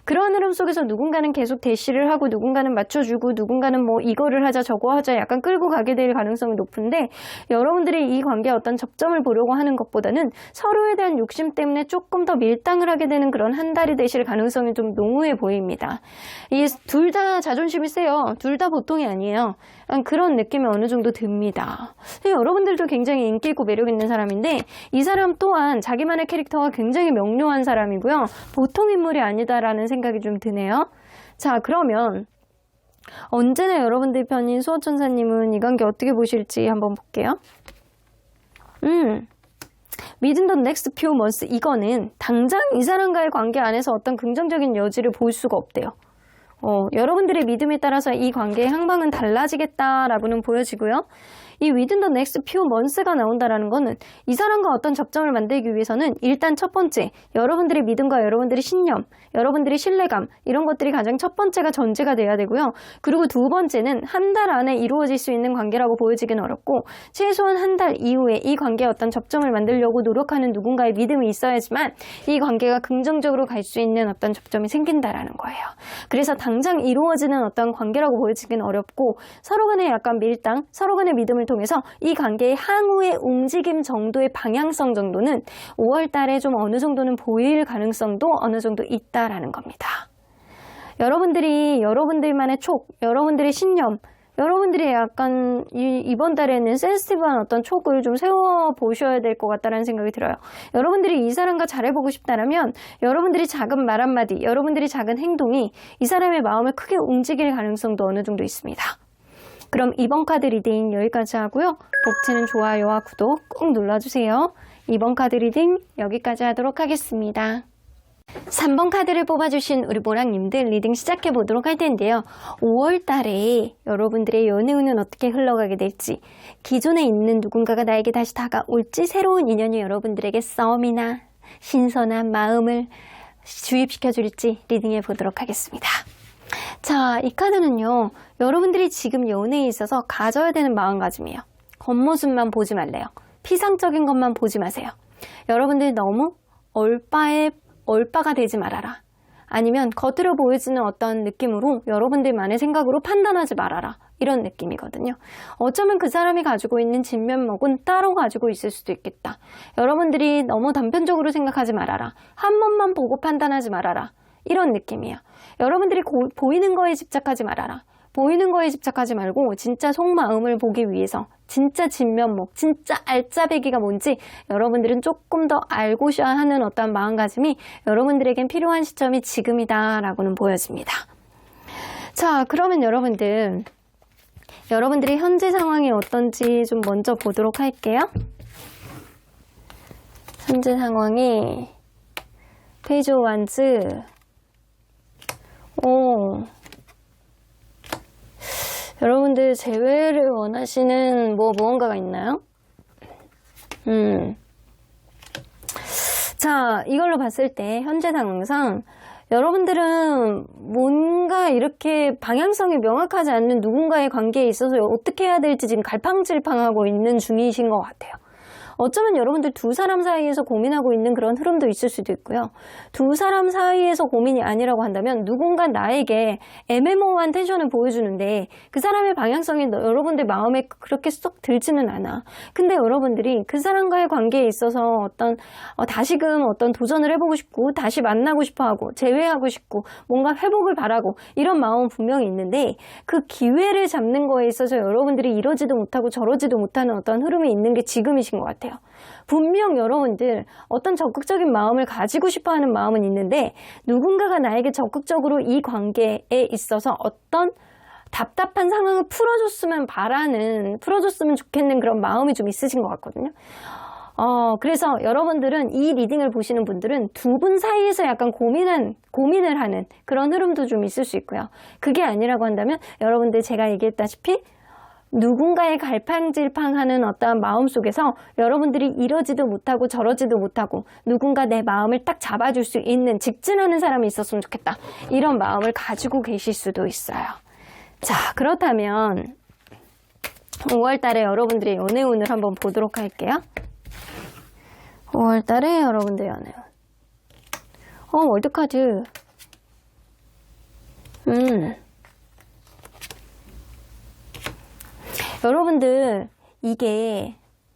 그런 흐름 속에서 누군가는 계속 대시를 하고 누군가는 맞춰주고 누군가는 뭐 이거를 하자 저거 하자 약간 끌고 가게 될 가능성이 높은데, 여러분들이 이 관계에 어떤 접점을 보려고 하는 것보다는 서로에 대한 욕심 때문에 조금 더 밀당을 하게 되는 그런 한 달이 되실 가능성이 좀 농후해 보입니다. 이 둘 다 자존심이 세요. 둘 다 보통이 아니에요. 그런 느낌이 어느 정도 듭니다. 여러분들도 굉장히 인기 있고 매력 있는 사람인데 이 사람 또한 자기만의 캐릭터가 굉장히 명료한 사람이고요. 보통 인물이 아니다라는 생각이 좀 드네요. 자, 그러면 언제나 여러분들 편인 수호천사님은 이 관계 어떻게 보실지 한번 볼게요. Within the next few months, 이거는 당장 이 사람과의 관계 안에서 어떤 긍정적인 여지를 볼 수가 없대요. 여러분들의 믿음에 따라서 이 관계의 향방은 달라지겠다라고는 보여지고요. 이 within the next few months가 나온다라는 거는 이 사람과 어떤 접점을 만들기 위해서는 일단 첫 번째, 여러분들의 믿음과 여러분들의 신념, 여러분들의 신뢰감 이런 것들이 가장 첫 번째가 전제가 돼야 되고요. 그리고 두 번째는 한 달 안에 이루어질 수 있는 관계라고 보여지긴 어렵고 최소한 한 달 이후에 이 관계에 어떤 접점을 만들려고 노력하는 누군가의 믿음이 있어야지만 이 관계가 긍정적으로 갈 수 있는 어떤 접점이 생긴다라는 거예요. 그래서 당장 이루어지는 어떤 관계라고 보여지긴 어렵고 서로 간의 약간 밀당, 서로 간의 믿음을 통해서 이 관계의 향후의 움직임 정도의 방향성 정도는 5월 달에 좀 어느 정도는 보일 가능성도 어느 정도 있다라는 겁니다. 여러분들이 여러분들만의 촉, 여러분들의 신념, 여러분들이 약간 이번 달에는 센시티브한 어떤 촉을 좀 세워보셔야 될 것 같다는 생각이 들어요. 여러분들이 이 사람과 잘해보고 싶다면 여러분들이 작은 말 한마디, 여러분들이 작은 행동이 이 사람의 마음을 크게 움직일 가능성도 어느 정도 있습니다. 그럼 이번 카드 리딩 여기까지 하고요. 복채는 좋아요와 구독 꼭 눌러주세요. 이번 카드 리딩 여기까지 하도록 하겠습니다. 3번 카드를 뽑아주신 우리 모랑님들 리딩 시작해보도록 할 텐데요. 5월 달에 여러분들의 연애운은 어떻게 흘러가게 될지, 기존에 있는 누군가가 나에게 다시 다가올지, 새로운 인연이 여러분들에게 썸이나 신선한 마음을 주입시켜줄지 리딩해보도록 하겠습니다. 자, 이 카드는요, 여러분들이 지금 연애에 있어서 가져야 되는 마음가짐이에요. 겉모습만 보지 말래요. 피상적인 것만 보지 마세요. 여러분들이 너무 얼빠가 되지 말아라. 아니면 겉으로 보여지는 어떤 느낌으로 여러분들만의 생각으로 판단하지 말아라. 이런 느낌이거든요. 어쩌면 그 사람이 가지고 있는 진면목은 따로 가지고 있을 수도 있겠다. 여러분들이 너무 단편적으로 생각하지 말아라. 한 번만 보고 판단하지 말아라. 이런 느낌이에요. 여러분들이 보이는 거에 집착하지 말아라. 보이는 거에 집착하지 말고 진짜 속마음을 보기 위해서 진짜 진면목, 진짜 알짜배기가 뭔지 여러분들은 조금 더 알고셔야 하는 어떤 마음가짐이 여러분들에겐 필요한 시점이 지금이다라고는 보여집니다. 자, 그러면 여러분들의 현재 상황이 어떤지 좀 먼저 보도록 할게요. 현재 상황이 페이지 오브 완즈, 여러분들 재회를 원하시는 무언가가 있나요? 자, 이걸로 봤을 때 현재 상황상 여러분들은 뭔가 이렇게 방향성이 명확하지 않는 누군가의 관계에 있어서 어떻게 해야 될지 지금 갈팡질팡하고 있는 중이신 것 같아요. 어쩌면 여러분들 두 사람 사이에서 고민하고 있는 그런 흐름도 있을 수도 있고요. 두 사람 사이에서 고민이 아니라고 한다면 누군가 나에게 애매모호한 텐션을 보여주는데 그 사람의 방향성이 여러분들 마음에 그렇게 쏙 들지는 않아. 근데 여러분들이 그 사람과의 관계에 있어서 다시금 어떤 도전을 해보고 싶고 다시 만나고 싶어하고 재회하고 싶고 뭔가 회복을 바라고 이런 마음은 분명히 있는데 그 기회를 잡는 거에 있어서 여러분들이 이러지도 못하고 저러지도 못하는 어떤 흐름이 있는 게 지금이신 것 같아요. 분명 여러분들 어떤 적극적인 마음을 가지고 싶어하는 마음은 있는데 누군가가 나에게 적극적으로 이 관계에 있어서 어떤 답답한 상황을 풀어줬으면 좋겠는 그런 마음이 좀 있으신 것 같거든요. 그래서 여러분들은 이 리딩을 보시는 분들은 두 분 사이에서 약간 고민을 하는 그런 흐름도 좀 있을 수 있고요. 그게 아니라고 한다면 여러분들 제가 얘기했다시피 누군가의 갈팡질팡하는 어떠한 마음 속에서 여러분들이 이러지도 못하고 저러지도 못하고 누군가 내 마음을 딱 잡아줄 수 있는 직진하는 사람이 있었으면 좋겠다. 이런 마음을 가지고 계실 수도 있어요. 자, 그렇다면 5월 달에 여러분들의 연애운을 한번 보도록 할게요. 5월 달에 여러분들의 연애운. 월드카드. 여러분들 이게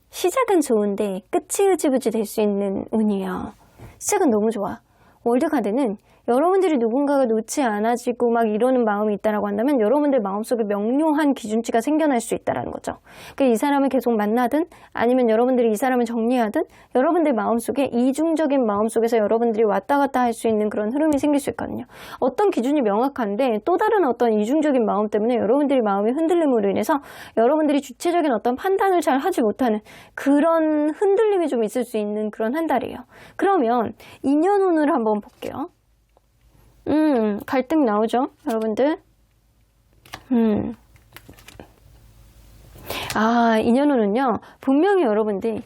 시작은 좋은데 끝이 흐지부지 될 수 있는 운이에요. 시작은 너무 좋아. 월드카드는 여러분들이 누군가가 놓지 않아지고 막 이러는 마음이 있다라고 한다면 여러분들 마음속에 명료한 기준치가 생겨날 수 있다라는 거죠. 그러니까 이 사람을 계속 만나든 아니면 여러분들이 이 사람을 정리하든 여러분들 마음속에 이중적인 마음속에서 여러분들이 왔다 갔다 할 수 있는 그런 흐름이 생길 수 있거든요. 어떤 기준이 명확한데 또 다른 어떤 이중적인 마음 때문에 여러분들의 마음의 흔들림으로 인해서 여러분들이 주체적인 어떤 판단을 잘 하지 못하는 그런 흔들림이 좀 있을 수 있는 그런 한 달이에요. 그러면 인연운을 한번 볼게요. 갈등 나오죠, 여러분들? 인연운은요, 분명히 여러분들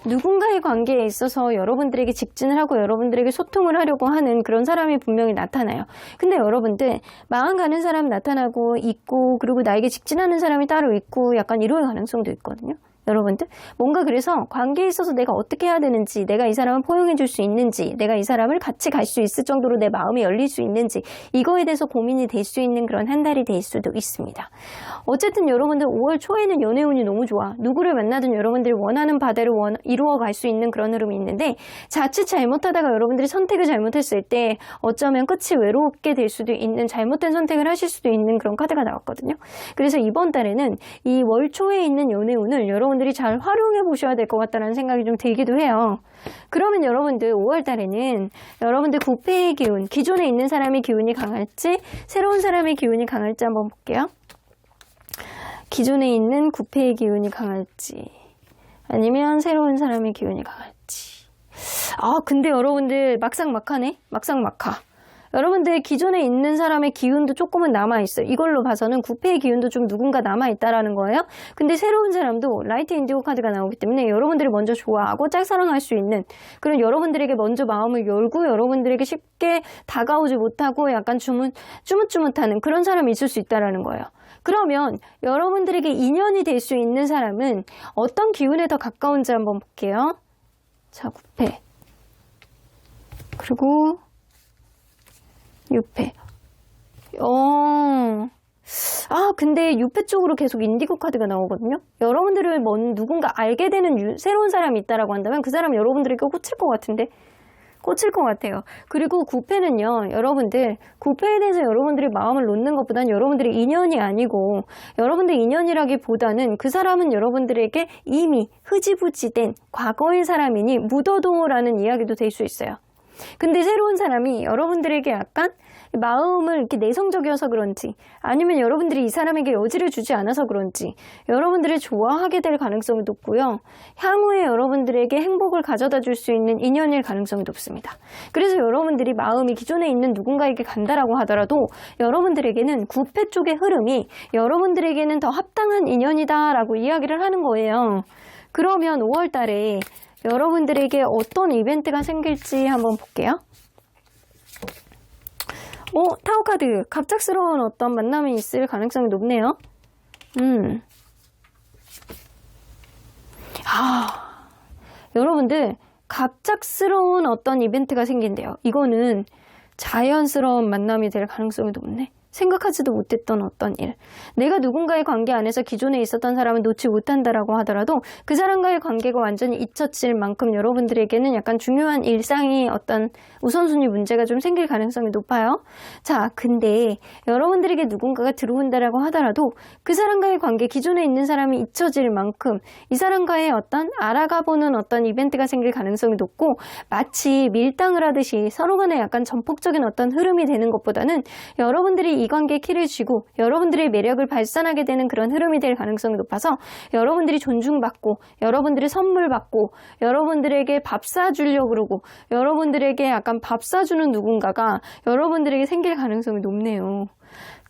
누군가의 관계에 있어서 여러분들에게 직진을 하고 여러분들에게 소통을 하려고 하는 그런 사람이 분명히 나타나요. 근데 여러분들 마음 가는 사람 나타나고 있고 그리고 나에게 직진하는 사람이 따로 있고 약간 이럴 가능성도 있거든요. 여러분들 뭔가 그래서 관계에 있어서 내가 어떻게 해야 되는지, 내가 이 사람을 포용해 줄 수 있는지, 내가 이 사람을 같이 갈 수 있을 정도로 내 마음이 열릴 수 있는지, 이거에 대해서 고민이 될 수 있는 그런 한 달이 될 수도 있습니다. 어쨌든 여러분들 5월 초에는 연애운이 너무 좋아. 누구를 만나든 여러분들이 원하는 바대로 이루어 갈 수 있는 그런 흐름이 있는데, 자칫 잘못하다가 여러분들이 선택을 잘못했을 때 어쩌면 끝이 외롭게 될 수도 있는, 잘못된 선택을 하실 수도 있는 그런 카드가 나왔거든요. 그래서 이번 달에는 이 월 초에 있는 연애운을 여러분들이 잘 활용해 보셔야 될 것 같다는 생각이 좀 들기도 해요. 그러면 여러분들 5월 달에는 여러분들 구패의 기운, 기존에 있는 사람의 기운이 강할지 새로운 사람의 기운이 강할지 한번 볼게요. 기존에 있는 구패의 기운이 강할지 아니면 새로운 사람의 기운이 강할지. 근데 여러분들 막상막하네. 막상막하. 여러분들 기존에 있는 사람의 기운도 조금은 남아있어요. 이걸로 봐서는 구패의 기운도 좀 누군가 남아있다라는 거예요. 근데 새로운 사람도 라이트 인디고 카드가 나오기 때문에 여러분들이 먼저 좋아하고 짝사랑할 수 있는 그런, 여러분들에게 먼저 마음을 열고 여러분들에게 쉽게 다가오지 못하고 약간 주뭇주뭇하는 그런 사람이 있을 수 있다라는 거예요. 그러면 여러분들에게 인연이 될 수 있는 사람은 어떤 기운에 더 가까운지 한번 볼게요. 자, 구패. 그리고 6패. 근데 6패 쪽으로 계속 인디고 카드가 나오거든요. 여러분들을 누군가 알게 되는 새로운 사람이 있다라고 한다면 그 사람 여러분들에게 꽂힐 것 같은데? 꽂힐 것 같아요. 그리고 9패는요, 여러분들, 9패에 대해서 여러분들이 마음을 놓는 것보다는 여러분들의 인연이 아니고, 여러분들 인연이라기보다는 그 사람은 여러분들에게 이미 흐지부지된 과거의 사람이니 묻어둬라는 이야기도 될 수 있어요. 근데 새로운 사람이 여러분들에게 약간 마음을 이렇게 내성적이어서 그런지, 아니면 여러분들이 이 사람에게 여지를 주지 않아서 그런지 여러분들을 좋아하게 될 가능성이 높고요. 향후에 여러분들에게 행복을 가져다 줄 수 있는 인연일 가능성이 높습니다. 그래서 여러분들이 마음이 기존에 있는 누군가에게 간다라고 하더라도 여러분들에게는 9패 쪽의 흐름이 여러분들에게는 더 합당한 인연이다라고 이야기를 하는 거예요. 그러면 5월 달에 여러분들에게 어떤 이벤트가 생길지 한번 볼게요. 타워 카드. 갑작스러운 어떤 만남이 있을 가능성이 높네요. 여러분들 갑작스러운 어떤 이벤트가 생긴대요. 이거는 자연스러운 만남이 될 가능성이 높네. 생각하지도 못했던 어떤 일. 내가 누군가의 관계 안에서 기존에 있었던 사람을 놓지 못한다라고 하더라도 그 사람과의 관계가 완전히 잊혀질 만큼 여러분들에게는 약간 중요한 일상이 어떤 우선순위 문제가 좀 생길 가능성이 높아요. 자, 근데 여러분들에게 누군가가 들어온다라고 하더라도 그 사람과의 관계, 기존에 있는 사람이 잊혀질 만큼 이 사람과의 어떤 알아가보는 어떤 이벤트가 생길 가능성이 높고, 마치 밀당을 하듯이 서로 간에 약간 전폭적인 어떤 흐름이 되는 것보다는 여러분들이 이 관계에 키를 쥐고 여러분들의 매력을 발산하게 되는 그런 흐름이 될 가능성이 높아서 여러분들이 존중받고 여러분들이 선물 받고 여러분들에게 밥 사주려고 그러고 여러분들에게 약간 밥 사주는 누군가가 여러분들에게 생길 가능성이 높네요.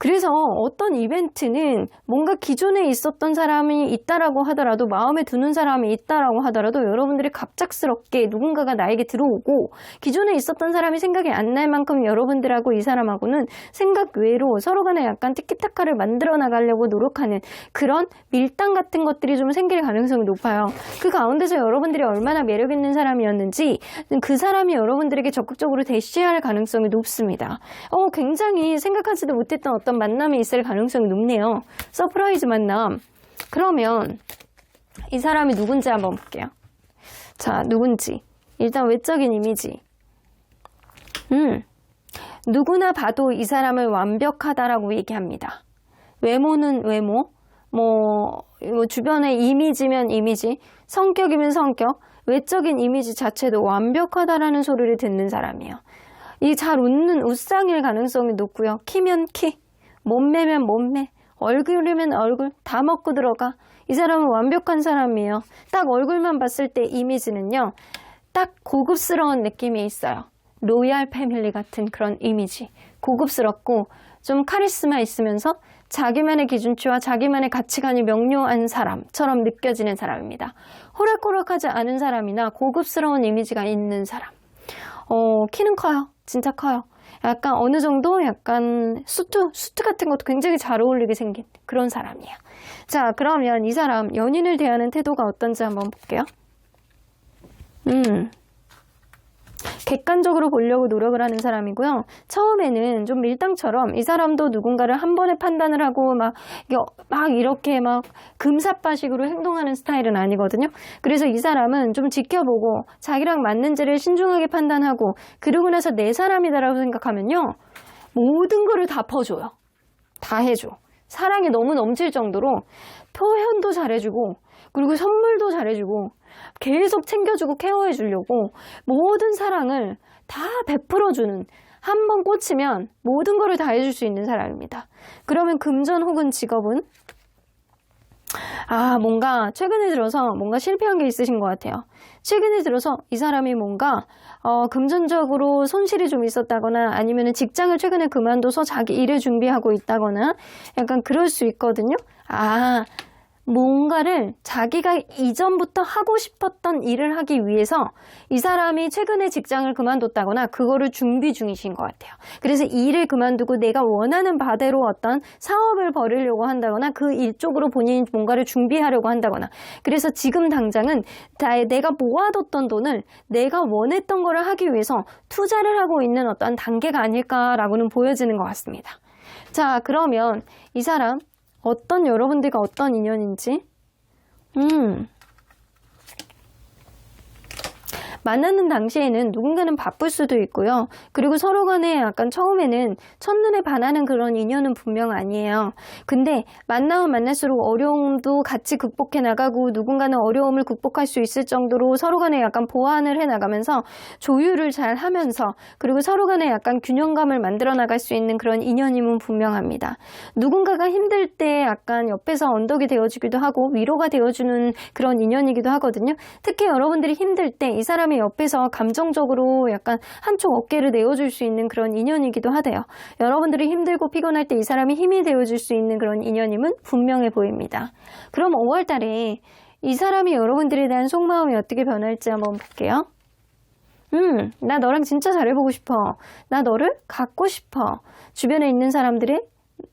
그래서 어떤 이벤트는 뭔가 기존에 있었던 사람이 있다라고 하더라도, 마음에 두는 사람이 있다라고 하더라도 여러분들이 갑작스럽게 누군가가 나에게 들어오고 기존에 있었던 사람이 생각이 안 날 만큼 여러분들하고 이 사람하고는 생각 외로 서로 간에 약간 티키타카를 만들어 나가려고 노력하는 그런 밀당 같은 것들이 좀 생길 가능성이 높아요. 그 가운데서 여러분들이 얼마나 매력 있는 사람이었는지 그 사람이 여러분들에게 적극적으로 대시할 가능성이 높습니다. 굉장히 생각하지도 못했던 어떤 만남이 있을 가능성이 높네요. 서프라이즈 만남. 그러면 이 사람이 누군지 한번 볼게요. 자, 누군지. 일단 외적인 이미지. 누구나 봐도 이 사람을 완벽하다라고 얘기합니다. 외모는 외모, 주변의 이미지면 이미지, 성격이면 성격, 외적인 이미지 자체도 완벽하다라는 소리를 듣는 사람이에요. 이 잘 웃는 웃상일 가능성이 높고요. 키면 키, 몸매면 몸매, 얼굴이면 얼굴 다 먹고 들어가. 이 사람은 완벽한 사람이에요. 딱 얼굴만 봤을 때 이미지는요. 딱 고급스러운 느낌이 있어요. 로얄 패밀리 같은 그런 이미지. 고급스럽고 좀 카리스마 있으면서 자기만의 기준치와 자기만의 가치관이 명료한 사람처럼 느껴지는 사람입니다. 호락호락하지 않은 사람이나 고급스러운 이미지가 있는 사람. 키는 커요. 진짜 커요. 약간 어느 정도 약간 수트 같은 것도 굉장히 잘 어울리게 생긴 그런 사람이에요. 자, 그러면 이 사람 연인을 대하는 태도가 어떤지 한번 볼게요. 객관적으로 보려고 노력을 하는 사람이고요. 처음에는 좀 밀당처럼 이 사람도 누군가를 한 번에 판단을 하고 막 이렇게 금사빠식으로 행동하는 스타일은 아니거든요. 그래서 이 사람은 좀 지켜보고 자기랑 맞는지를 신중하게 판단하고 그러고 나서 내 사람이다라고 생각하면요. 모든 거를 다 퍼줘요. 다 해줘. 사랑이 너무 넘칠 정도로 표현도 잘해주고 그리고 선물도 잘해주고 계속 챙겨주고 케어해주려고 모든 사랑을 다 베풀어주는, 한 번 꽂히면 모든 거를 다 해줄 수 있는 사람입니다. 그러면 금전 혹은 직업은 뭔가 최근에 들어서 뭔가 실패한 게 있으신 것 같아요. 최근에 들어서 이 사람이 뭔가 금전적으로 손실이 좀 있었다거나 아니면 직장을 최근에 그만둬서 자기 일을 준비하고 있다거나 약간 그럴 수 있거든요. 뭔가를 자기가 이전부터 하고 싶었던 일을 하기 위해서 이 사람이 최근에 직장을 그만뒀다거나 그거를 준비 중이신 것 같아요. 그래서 이 일을 그만두고 내가 원하는 바대로 어떤 사업을 벌이려고 한다거나 그 일 쪽으로 본인이 뭔가를 준비하려고 한다거나 그래서 지금 당장은 내가 모아뒀던 돈을 내가 원했던 거를 하기 위해서 투자를 하고 있는 어떤 단계가 아닐까라고는 보여지는 것 같습니다. 자, 그러면 이 사람 여러분들과 어떤 인연인지 만나는 당시에는 누군가는 바쁠 수도 있고요. 그리고 서로 간에 약간 처음에는 첫눈에 반하는 그런 인연은 분명 아니에요. 근데 만나면 만날수록 어려움도 같이 극복해 나가고 누군가는 어려움을 극복할 수 있을 정도로 서로 간에 약간 보완을 해 나가면서 조율을 잘 하면서 그리고 서로 간에 약간 균형감을 만들어 나갈 수 있는 그런 인연임은 분명합니다. 누군가가 힘들 때 약간 옆에서 언덕이 되어주기도 하고 위로가 되어주는 그런 인연이기도 하거든요. 특히 여러분들이 힘들 때 이 사람이 옆에서 감정적으로 약간 한쪽 어깨를 내어줄 수 있는 그런 인연이기도 하대요. 여러분들이 힘들고 피곤할 때 이 사람이 힘이 되어줄 수 있는 그런 인연임은 분명해 보입니다. 그럼 5월 달에 이 사람이 여러분들에 대한 속마음이 어떻게 변할지 한번 볼게요. 나 너랑 진짜 잘해보고 싶어. 나 너를 갖고 싶어. 주변에 있는 사람들의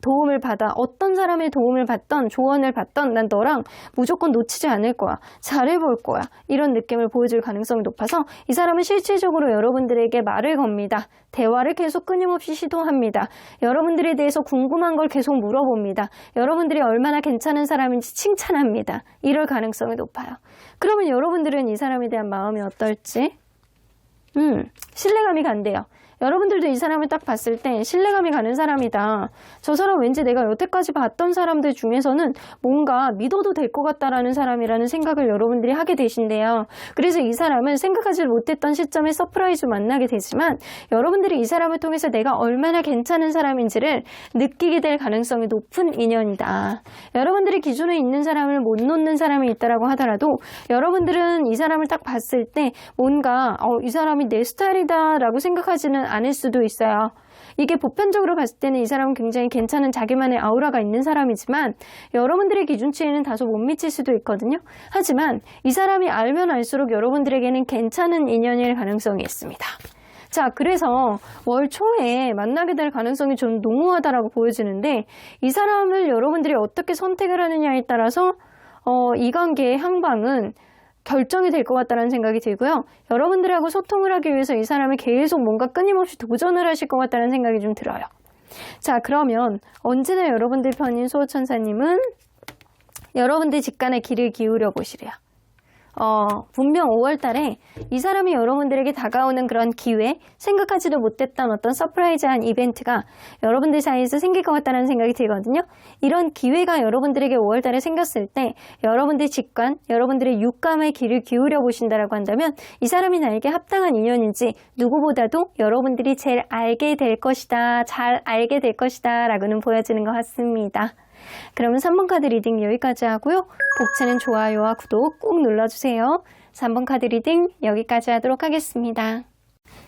도움을 받아 어떤 사람의 도움을 받던 조언을 받던 난 너랑 무조건 놓치지 않을 거야. 잘해볼 거야. 이런 느낌을 보여줄 가능성이 높아서 이 사람은 실질적으로 여러분들에게 말을 겁니다. 대화를 계속 끊임없이 시도합니다. 여러분들에 대해서 궁금한 걸 계속 물어봅니다. 여러분들이 얼마나 괜찮은 사람인지 칭찬합니다. 이럴 가능성이 높아요. 그러면 여러분들은 이 사람에 대한 마음이 어떨지? 신뢰감이 간대요. 여러분들도 이 사람을 딱 봤을 때 신뢰감이 가는 사람이다. 저 사람 왠지 내가 여태까지 봤던 사람들 중에서는 뭔가 믿어도 될 것 같다라는 사람이라는 생각을 여러분들이 하게 되신대요. 그래서 이 사람은 생각하지 못했던 시점에 서프라이즈 만나게 되지만 여러분들이 이 사람을 통해서 내가 얼마나 괜찮은 사람인지를 느끼게 될 가능성이 높은 인연이다. 여러분들이 기존에 있는 사람을 못 놓는 사람이 있다라고 하더라도 여러분들은 이 사람을 딱 봤을 때 뭔가 이 사람이 내 스타일이다 라고 생각하지는 않을 수도 있어요. 이게 보편적으로 봤을 때는 이 사람은 굉장히 괜찮은 자기만의 아우라가 있는 사람이지만 여러분들의 기준치에는 다소 못 미칠 수도 있거든요. 하지만 이 사람이 알면 알수록 여러분들에게는 괜찮은 인연일 가능성이 있습니다. 자, 그래서 월 초에 만나게 될 가능성이 좀 농후하다라고 보여지는데 이 사람을 여러분들이 어떻게 선택을 하느냐에 따라서 이 관계의 향방은 결정이 될 것 같다는 생각이 들고요. 여러분들하고 소통을 하기 위해서 이 사람이 계속 뭔가 끊임없이 도전을 하실 것 같다는 생각이 좀 들어요. 자, 그러면 언제나 여러분들 편인 수호천사님은 여러분들 직간에 귀를 기울여 보시래요. 분명 5월 달에 이 사람이 여러분들에게 다가오는 그런 기회, 생각하지도 못했던 어떤 서프라이즈한 이벤트가 여러분들 사이에서 생길 것 같다는 생각이 들거든요. 이런 기회가 여러분들에게 5월 달에 생겼을 때 여러분들 직관, 여러분들의 육감의 귀를 기울여 보신다라고 한다면 이 사람이 나에게 합당한 인연인지 누구보다도 여러분들이 제일 알게 될 것이다, 잘 알게 될 것이다 라고는 보여지는 것 같습니다. 그러면 3번 카드 리딩 여기까지 하고요. 복채는 좋아요와 구독 꼭 눌러주세요. 3번 카드 리딩 여기까지 하도록 하겠습니다.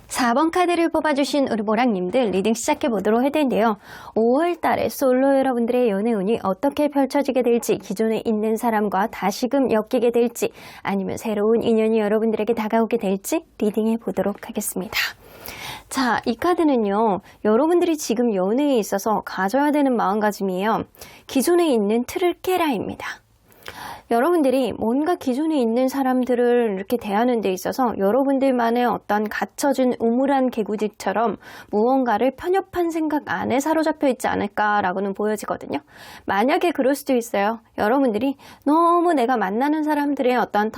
4번 카드를 뽑아주신 우리 모랑님들 리딩 시작해 보도록 할 텐데요. 5월 달에 솔로 여러분들의 연애운이 어떻게 펼쳐지게 될지, 기존에 있는 사람과 다시금 엮이게 될지, 아니면 새로운 인연이 여러분들에게 다가오게 될지 리딩해 보도록 하겠습니다. 자, 이 카드는요, 여러분들이 지금 연애에 있어서 가져야 되는 마음가짐이에요. 기존에 있는 틀을 깨라입니다. 여러분들이 뭔가 기존에 있는 사람들을 이렇게 대하는 데 있어서 여러분들만의 어떤 갇혀진 우물안 개구지처럼 무언가를 편협한 생각 안에 사로잡혀 있지 않을까라고는 보여지거든요. 만약에 그럴 수도 있어요. 여러분들이 너무 내가 만나는 사람들의 어떤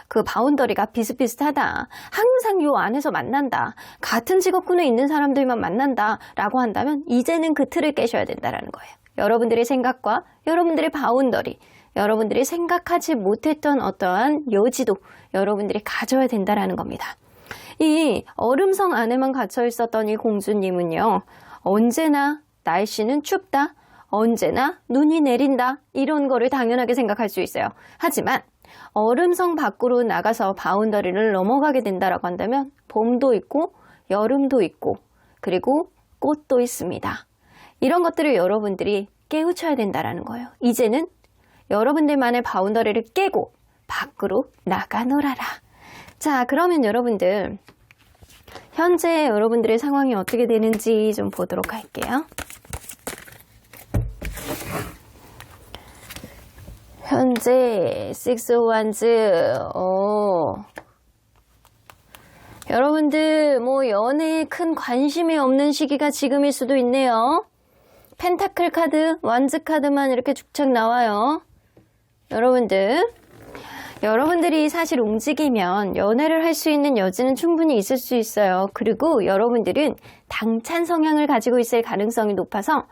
그 바운더리가 비슷비슷하다. 항상 요 안에서 만난다. 같은 직업군에 있는 사람들만 만난다. 라고 한다면 이제는 그 틀을 깨셔야 된다는 거예요. 여러분들의 생각과 여러분들의 바운더리, 여러분들이 생각하지 못했던 어떠한 여지도 여러분들이 가져야 된다는 겁니다. 이 얼음성 안에만 갇혀 있었던 이 공주님은요, 언제나 날씨는 춥다, 언제나 눈이 내린다, 이런 거를 당연하게 생각할 수 있어요. 하지만 얼음성 밖으로 나가서 바운더리를 넘어가게 된다라고 한다면 봄도 있고 여름도 있고 그리고 꽃도 있습니다. 이런 것들을 여러분들이 깨우쳐야 된다는 거예요. 이제는 여러분들만의 바운더리를 깨고 밖으로 나가 놀아라. 자, 그러면 여러분들 현재 여러분들의 상황이 어떻게 되는지 좀 보도록 할게요. 현재 6 of Wands. 여러분들 뭐 연애에 큰 관심이 없는 시기가 지금일 수도 있네요. 펜타클 카드, 완즈 카드만 이렇게 쭉쭉 나와요. 여러분들이 사실 움직이면 연애를 할 수 있는 여지는 충분히 있을 수 있어요. 그리고 여러분들은 당찬 성향을 가지고 있을 가능성이 높아서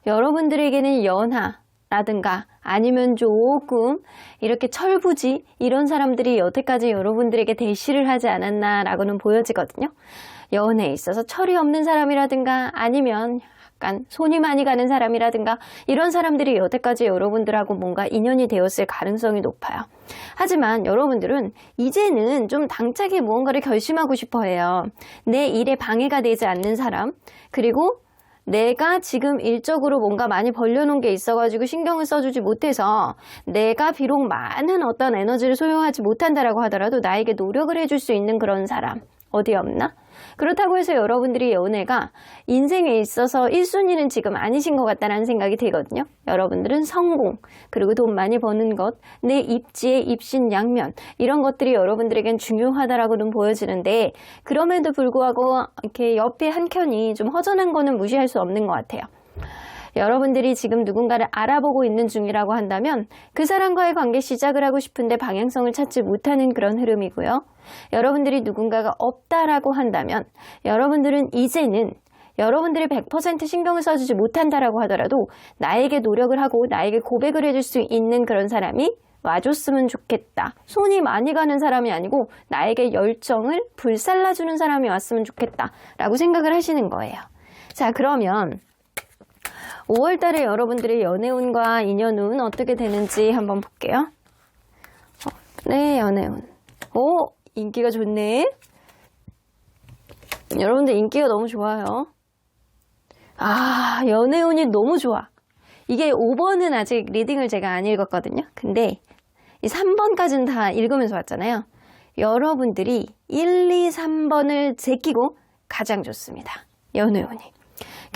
여러분들에게는 연하라든가 아니면 조금 이렇게 철부지 이런 사람들이 여태까지 여러분들에게 대시를 하지 않았나라고는 보여지거든요. 연애에 있어서 철이 없는 사람이라든가 아니면 약간 손이 많이 가는 사람이라든가 이런 사람들이 여태까지 여러분들하고 뭔가 인연이 되었을 가능성이 높아요. 하지만 여러분들은 이제는 좀 당차게 무언가를 결심하고 싶어 해요. 내 일에 방해가 되지 않는 사람, 그리고 내가 지금 일적으로 뭔가 많이 벌려놓은 게 있어가지고 신경을 써주지 못해서 내가 비록 많은 어떤 에너지를 소요하지 못한다라고 하더라도 나에게 노력을 해줄 수 있는 그런 사람 어디 없나? 그렇다고 해서 여러분들이 연애가 인생에 있어서 1순위는 지금 아니신 것 같다는 생각이 들거든요. 여러분들은 성공, 그리고 돈 많이 버는 것, 내 입지의 입신양면 이런 것들이 여러분들에겐 중요하다라고는 보여지는데 그럼에도 불구하고 이렇게 옆에 한 켠이 좀 허전한 거는 무시할 수 없는 것 같아요. 여러분들이 지금 누군가를 알아보고 있는 중이라고 한다면 그 사람과의 관계 시작을 하고 싶은데 방향성을 찾지 못하는 그런 흐름이고요. 여러분들이 누군가가 없다라고 한다면 여러분들은 이제는 여러분들이 100% 신경을 써주지 못한다라고 하더라도 나에게 노력을 하고 나에게 고백을 해줄 수 있는 그런 사람이 와줬으면 좋겠다. 손이 많이 가는 사람이 아니고 나에게 열정을 불살라주는 사람이 왔으면 좋겠다 라고 생각을 하시는 거예요. 자, 그러면 5월 달에 여러분들의 연애운과 인연운 어떻게 되는지 한번 볼게요. 네, 연애운. 오, 인기가 좋네. 여러분들 인기가 너무 좋아요. 아, 연애운이 너무 좋아. 이게 5번은 아직 리딩을 제가 안 읽었거든요. 근데 이 3번까지는 다 읽으면서 왔잖아요. 여러분들이 1, 2, 3번을 제끼고 가장 좋습니다. 연애운이.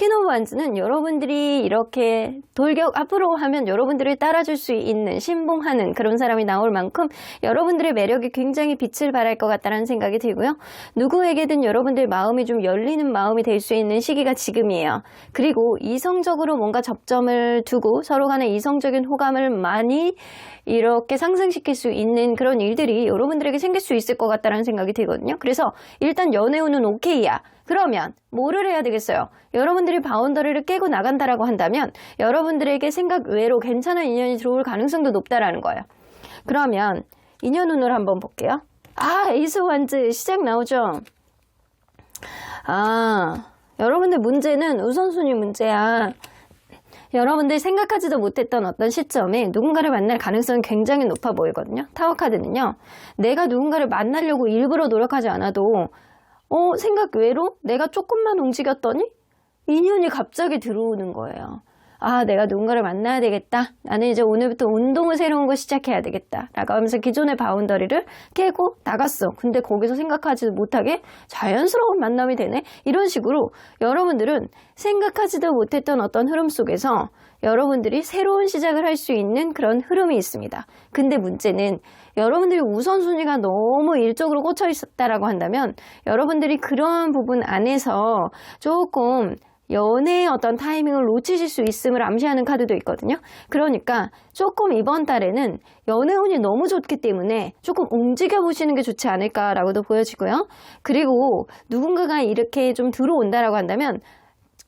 퀸 오브 완즈는 여러분들이 이렇게 돌격 앞으로 하면 여러분들을 따라줄 수 있는 신봉하는 그런 사람이 나올 만큼 여러분들의 매력이 굉장히 빛을 발할 것 같다는 생각이 들고요. 누구에게든 여러분들 마음이 좀 열리는 마음이 될 수 있는 시기가 지금이에요. 그리고 이성적으로 뭔가 접점을 두고 서로 간에 이성적인 호감을 많이 이렇게 상승시킬 수 있는 그런 일들이 여러분들에게 생길 수 있을 것 같다는 생각이 들거든요. 그래서 일단 연애운은 오케이야. 그러면 뭐를 해야 되겠어요? 여러분들이 바운더리를 깨고 나간다라고 한다면 여러분들에게 생각 외로 괜찮은 인연이 들어올 가능성도 높다라는 거예요. 그러면 인연운을 한번 볼게요. 에이스 완즈 시작 나오죠? 여러분들 문제는 우선순위 문제야. 여러분들 생각하지도 못했던 어떤 시점에 누군가를 만날 가능성이 굉장히 높아 보이거든요. 타워 카드는요. 내가 누군가를 만나려고 일부러 노력하지 않아도 생각 외로 내가 조금만 움직였더니 인연이 갑자기 들어오는 거예요. 내가 누군가를 만나야 되겠다. 나는 이제 오늘부터 운동을 새로운 거 시작해야 되겠다. 라고 하면서 기존의 바운더리를 깨고 나갔어. 근데 거기서 생각하지도 못하게 자연스러운 만남이 되네. 이런 식으로 여러분들은 생각하지도 못했던 어떤 흐름 속에서 여러분들이 새로운 시작을 할 수 있는 그런 흐름이 있습니다. 근데 문제는 여러분들이 우선순위가 너무 일적으로 꽂혀 있었다라고 한다면 여러분들이 그런 부분 안에서 조금 연애의 어떤 타이밍을 놓치실 수 있음을 암시하는 카드도 있거든요. 그러니까 조금 이번 달에는 연애운이 너무 좋기 때문에 조금 움직여보시는 게 좋지 않을까라고도 보여지고요. 그리고 누군가가 이렇게 좀 들어온다라고 한다면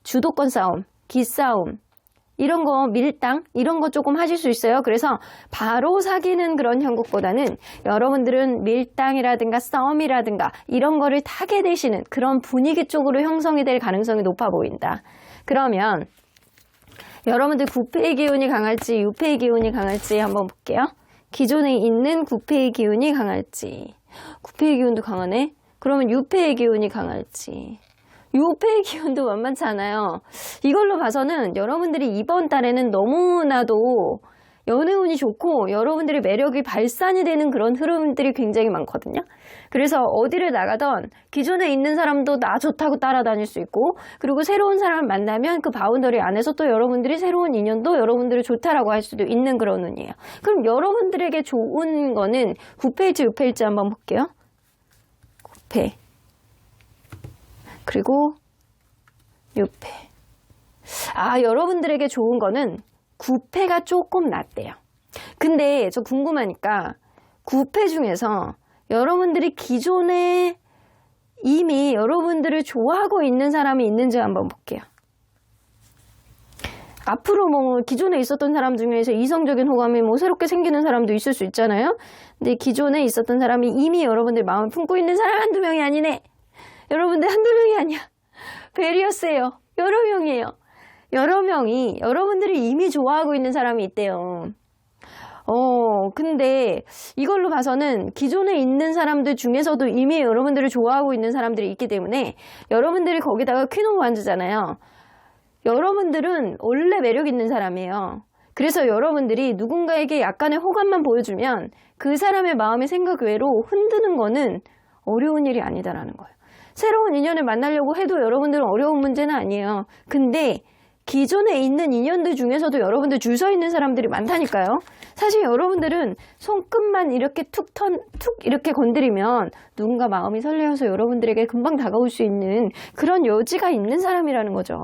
주도권 싸움, 기싸움, 이런 거 밀당 이런 거 조금 하실 수 있어요. 그래서 바로 사귀는 그런 형국보다는 여러분들은 밀당이라든가 싸움이라든가 이런 거를 타게 되시는 그런 분위기 쪽으로 형성이 될 가능성이 높아 보인다. 그러면 여러분들 9패의 기운이 강할지 6패의 기운이 강할지 한번 볼게요. 기존에 있는 9패의 기운이 강할지 9패의 기운도 강하네. 그러면 6패의 기운이 강할지 6패의 기운도 만만치 않아요. 이걸로 봐서는 여러분들이 이번 달에는 너무나도 연애운이 좋고 여러분들의 매력이 발산이 되는 그런 흐름들이 굉장히 많거든요. 그래서 어디를 나가던 기존에 있는 사람도 나 좋다고 따라다닐 수 있고 그리고 새로운 사람을 만나면 그 바운더리 안에서 또 여러분들이 새로운 인연도 여러분들을 좋다라고 할 수도 있는 그런 운이에요. 그럼 여러분들에게 좋은 거는 9패일지 6패일지 한번 볼게요. 9패 그리고 6패. 여러분들에게 좋은 거는 9패가 조금 낫대요. 근데 저 궁금하니까 9패 중에서 여러분들이 기존에 이미 여러분들을 좋아하고 있는 사람이 있는지 한번 볼게요. 앞으로 기존에 있었던 사람 중에서 이성적인 호감이 새롭게 생기는 사람도 있을 수 있잖아요. 근데 기존에 있었던 사람이 이미 여러분들 마음을 품고 있는 사람 한두 명이 아니네. 여러분들 한두 명이 아니야. 베리어스예요. 여러 명이에요. 여러 명이 여러분들이 이미 좋아하고 있는 사람이 있대요. 근데 이걸로 봐서는 기존에 있는 사람들 중에서도 이미 여러분들을 좋아하고 있는 사람들이 있기 때문에 여러분들이 거기다가 퀸 오브 완즈잖아요. 여러분들은 원래 매력 있는 사람이에요. 그래서 여러분들이 누군가에게 약간의 호감만 보여주면 그 사람의 마음이 생각 외로 흔드는 거는 어려운 일이 아니다라는 거예요. 새로운 인연을 만나려고 해도 여러분들은 어려운 문제는 아니에요. 근데 기존에 있는 인연들 중에서도 여러분들 줄 서 있는 사람들이 많다니까요. 사실 여러분들은 손끝만 이렇게 툭 이렇게 건드리면 누군가 마음이 설레어서 여러분들에게 금방 다가올 수 있는 그런 여지가 있는 사람이라는 거죠.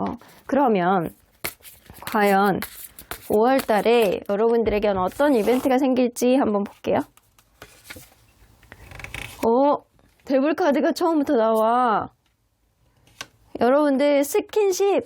그러면 과연 5월 달에 여러분들에게는 어떤 이벤트가 생길지 한번 볼게요. 데블 카드가 처음부터 나와. 여러분들 스킨십,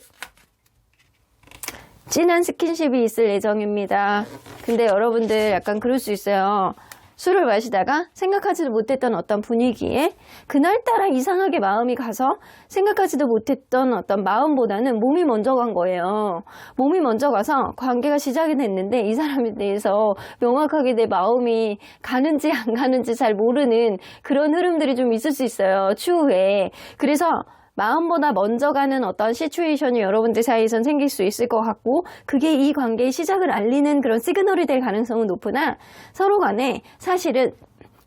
진한 스킨십이 있을 예정입니다. 근데 여러분들 약간 그럴 수 있어요. 술을 마시다가 생각하지도 못했던 어떤 분위기에 그날따라 이상하게 마음이 가서 생각하지도 못했던 어떤 마음보다는 몸이 먼저 간 거예요. 몸이 먼저 가서 관계가 시작이 됐는데 이 사람에 대해서 명확하게 내 마음이 가는지 안 가는지 잘 모르는 그런 흐름들이 좀 있을 수 있어요. 추후에. 그래서 마음보다 먼저 가는 어떤 시츄에이션이 여러분들 사이에선 생길 수 있을 것 같고 그게 이 관계의 시작을 알리는 그런 시그널이 될 가능성은 높으나 서로 간에 사실은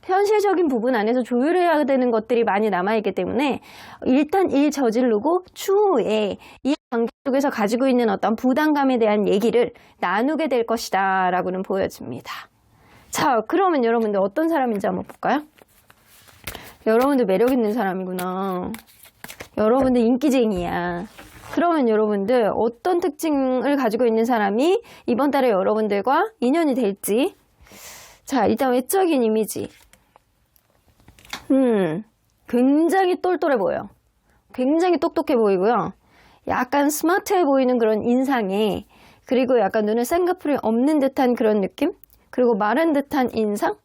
현실적인 부분 안에서 조율해야 되는 것들이 많이 남아있기 때문에 일단 일 저지르고 추후에 이 관계 속에서 가지고 있는 어떤 부담감에 대한 얘기를 나누게 될 것이다 라고는 보여집니다. 자, 그러면 여러분들 어떤 사람인지 한번 볼까요? 여러분들 매력 있는 사람이구나. 여러분들 인기쟁이야. 그러면 여러분들 어떤 특징을 가지고 있는 사람이 이번 달에 여러분들과 인연이 될지. 자, 일단 외적인 이미지. 굉장히 똘똘해 보여. 굉장히 똑똑해 보이고요. 약간 스마트해 보이는 그런 인상에, 그리고 약간 눈에 쌍꺼풀이 없는 듯한 그런 느낌? 그리고 마른 듯한 인상?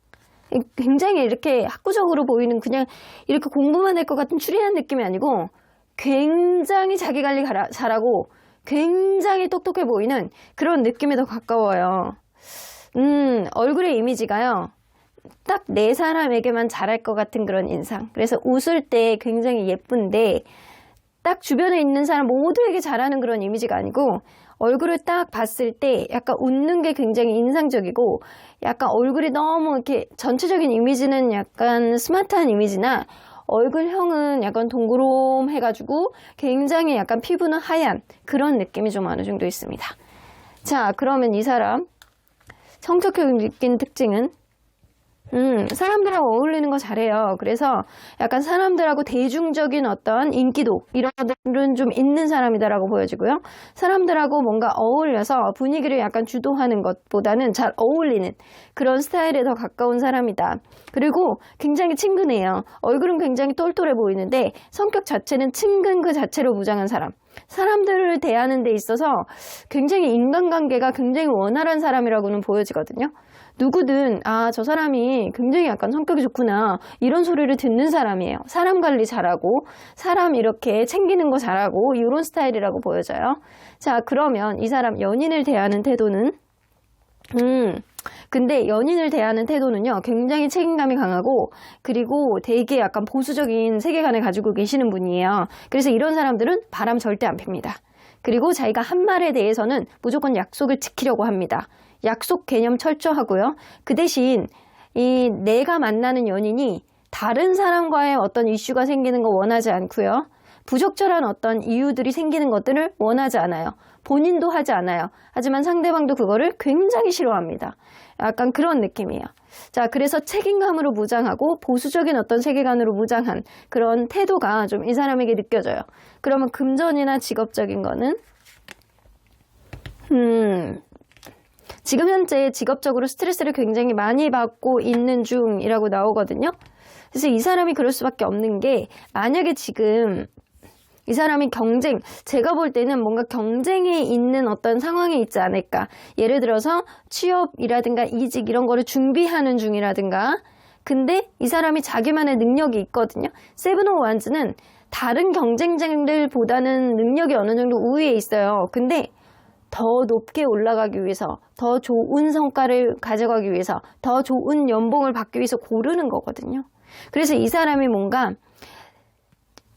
굉장히 이렇게 학구적으로 보이는, 그냥 이렇게 공부만 할 것 같은 추리한 느낌이 아니고 굉장히 자기 관리 잘하고 굉장히 똑똑해 보이는 그런 느낌에 더 가까워요. 얼굴의 이미지가요, 딱 내 사람에게만 잘할 것 같은 그런 인상. 그래서 웃을 때 굉장히 예쁜데 딱 주변에 있는 사람 모두에게 잘하는 그런 이미지가 아니고, 얼굴을 딱 봤을 때 약간 웃는 게 굉장히 인상적이고, 약간 얼굴이 너무 이렇게 전체적인 이미지는 약간 스마트한 이미지나 얼굴형은 약간 동그롬해가지고 굉장히 약간 피부는 하얀 그런 느낌이 좀 어느 정도 있습니다. 자, 그러면 이 사람 성격적인 특징은 사람들하고 어울리는 거 잘해요. 그래서 약간 사람들하고 대중적인 어떤 인기도 이런 것들은 좀 있는 사람이다라고 보여지고요. 사람들하고 뭔가 어울려서 분위기를 약간 주도하는 것보다는 잘 어울리는 그런 스타일에 더 가까운 사람이다. 그리고 굉장히 친근해요. 얼굴은 굉장히 똘똘해 보이는데 성격 자체는 친근 그 자체로 무장한 사람. 사람들을 대하는 데 있어서 굉장히 인간관계가 굉장히 원활한 사람이라고는 보여지거든요. 누구든 저 사람이 굉장히 약간 성격이 좋구나 이런 소리를 듣는 사람이에요. 사람 관리 잘하고 사람 이렇게 챙기는 거 잘하고 이런 스타일이라고 보여져요. 자, 그러면 이 사람 연인을 대하는 태도는 근데 연인을 대하는 태도는요, 굉장히 책임감이 강하고, 그리고 되게 약간 보수적인 세계관을 가지고 계시는 분이에요. 그래서 이런 사람들은 바람 절대 안 핍니다. 그리고 자기가 한 말에 대해서는 무조건 약속을 지키려고 합니다. 약속 개념 철저하고요. 그 대신 이 내가 만나는 연인이 다른 사람과의 어떤 이슈가 생기는 거 원하지 않고요. 부적절한 어떤 이유들이 생기는 것들을 원하지 않아요. 본인도 하지 않아요. 하지만 상대방도 그거를 굉장히 싫어합니다. 약간 그런 느낌이에요. 자, 그래서 책임감으로 무장하고 보수적인 어떤 세계관으로 무장한 그런 태도가 좀 이 사람에게 느껴져요. 그러면 금전이나 직업적인 거는 지금 현재 직업적으로 스트레스를 굉장히 많이 받고 있는 중이라고 나오거든요. 그래서 이 사람이 그럴 수밖에 없는 게, 만약에 지금 이 사람이 제가 볼 때는 뭔가 경쟁이 있는 어떤 상황에 있지 않을까. 예를 들어서 취업이라든가 이직 이런 거를 준비하는 중이라든가. 근데 이 사람이 자기만의 능력이 있거든요. 세븐 오브 완즈는 다른 경쟁자들보다는 능력이 어느 정도 우위에 있어요. 근데 더 높게 올라가기 위해서, 더 좋은 성과를 가져가기 위해서, 더 좋은 연봉을 받기 위해서 고르는 거거든요. 그래서 이 사람이 뭔가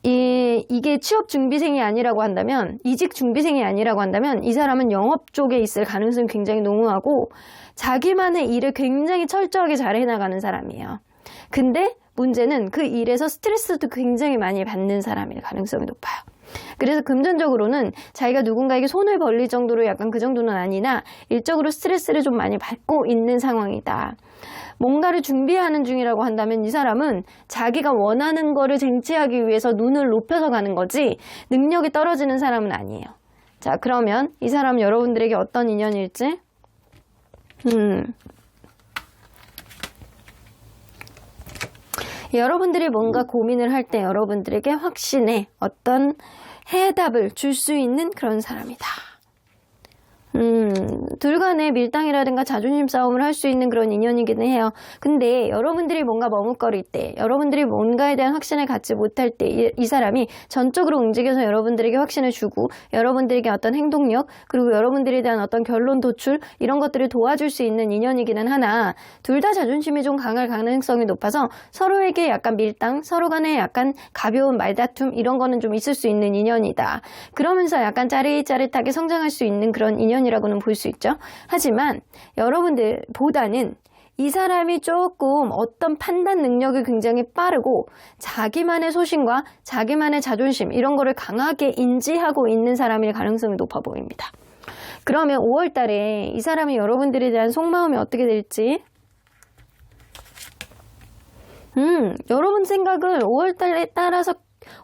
이게 취업 준비생이 아니라고 한다면, 이직 준비생이 아니라고 한다면 이 사람은 영업 쪽에 있을 가능성이 굉장히 농후하고 자기만의 일을 굉장히 철저하게 잘 해나가는 사람이에요. 근데 문제는 그 일에서 스트레스도 굉장히 많이 받는 사람일 가능성이 높아요. 그래서 금전적으로는 자기가 누군가에게 손을 벌릴 정도로 약간 그 정도는 아니나 일적으로 스트레스를 좀 많이 받고 있는 상황이다. 뭔가를 준비하는 중이라고 한다면 이 사람은 자기가 원하는 거를 쟁취하기 위해서 눈을 높여서 가는 거지 능력이 떨어지는 사람은 아니에요. 자, 그러면 이 사람 여러분들에게 어떤 인연일지? 여러분들이 뭔가 고민을 할 때 여러분들에게 확신의 어떤 해답을 줄 수 있는 그런 사람이다. 둘 간의 밀당이라든가 자존심 싸움을 할 수 있는 그런 인연이기는 해요. 근데 여러분들이 뭔가 머뭇거릴 때, 여러분들이 뭔가에 대한 확신을 갖지 못할 때 이 사람이 전적으로 움직여서 여러분들에게 확신을 주고 여러분들에게 어떤 행동력, 그리고 여러분들에 대한 어떤 결론 도출 이런 것들을 도와줄 수 있는 인연이기는 하나, 둘 다 자존심이 좀 강할 가능성이 높아서 서로에게 약간 밀당, 서로 간에 약간 가벼운 말다툼 이런 거는 좀 있을 수 있는 인연이다. 그러면서 약간 짜릿짜릿하게 성장할 수 있는 그런 인연이라고는 볼 수 있죠. 하지만 여러분들보다는 이 사람이 조금 어떤 판단 능력이 굉장히 빠르고 자기만의 소신과 자기만의 자존심 이런 거를 강하게 인지하고 있는 사람일 가능성이 높아 보입니다. 그러면 5월 달에 이 사람이 여러분들에 대한 속마음이 어떻게 될지 여러분 생각을 5월 달에 따라서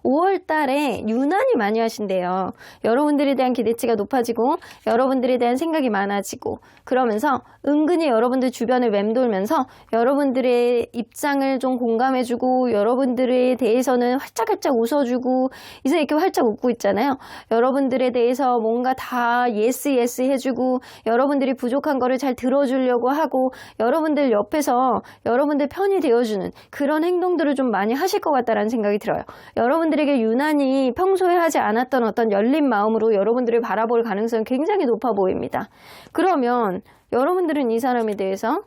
5월 달에 유난히 많이 하신대요. 여러분들에 대한 기대치가 높아지고 여러분들에 대한 생각이 많아지고 그러면서 은근히 여러분들 주변을 맴돌면서 여러분들의 입장을 좀 공감해주고 여러분들에 대해서는 활짝활짝 웃어주고 이제 이렇게 활짝 웃고 있잖아요. 여러분들에 대해서 뭔가 다 예스 해주고 여러분들이 부족한 거를 잘 들어주려고 하고 여러분들 옆에서 여러분들 편이 되어주는 그런 행동들을 좀 많이 하실 것 같다라는 생각이 들어요. 여러분들에게 유난히 평소에 하지 않았던 어떤 열린 마음으로 여러분들을 바라볼 가능성이 굉장히 높아 보입니다. 그러면 여러분들은 이 사람에 대해서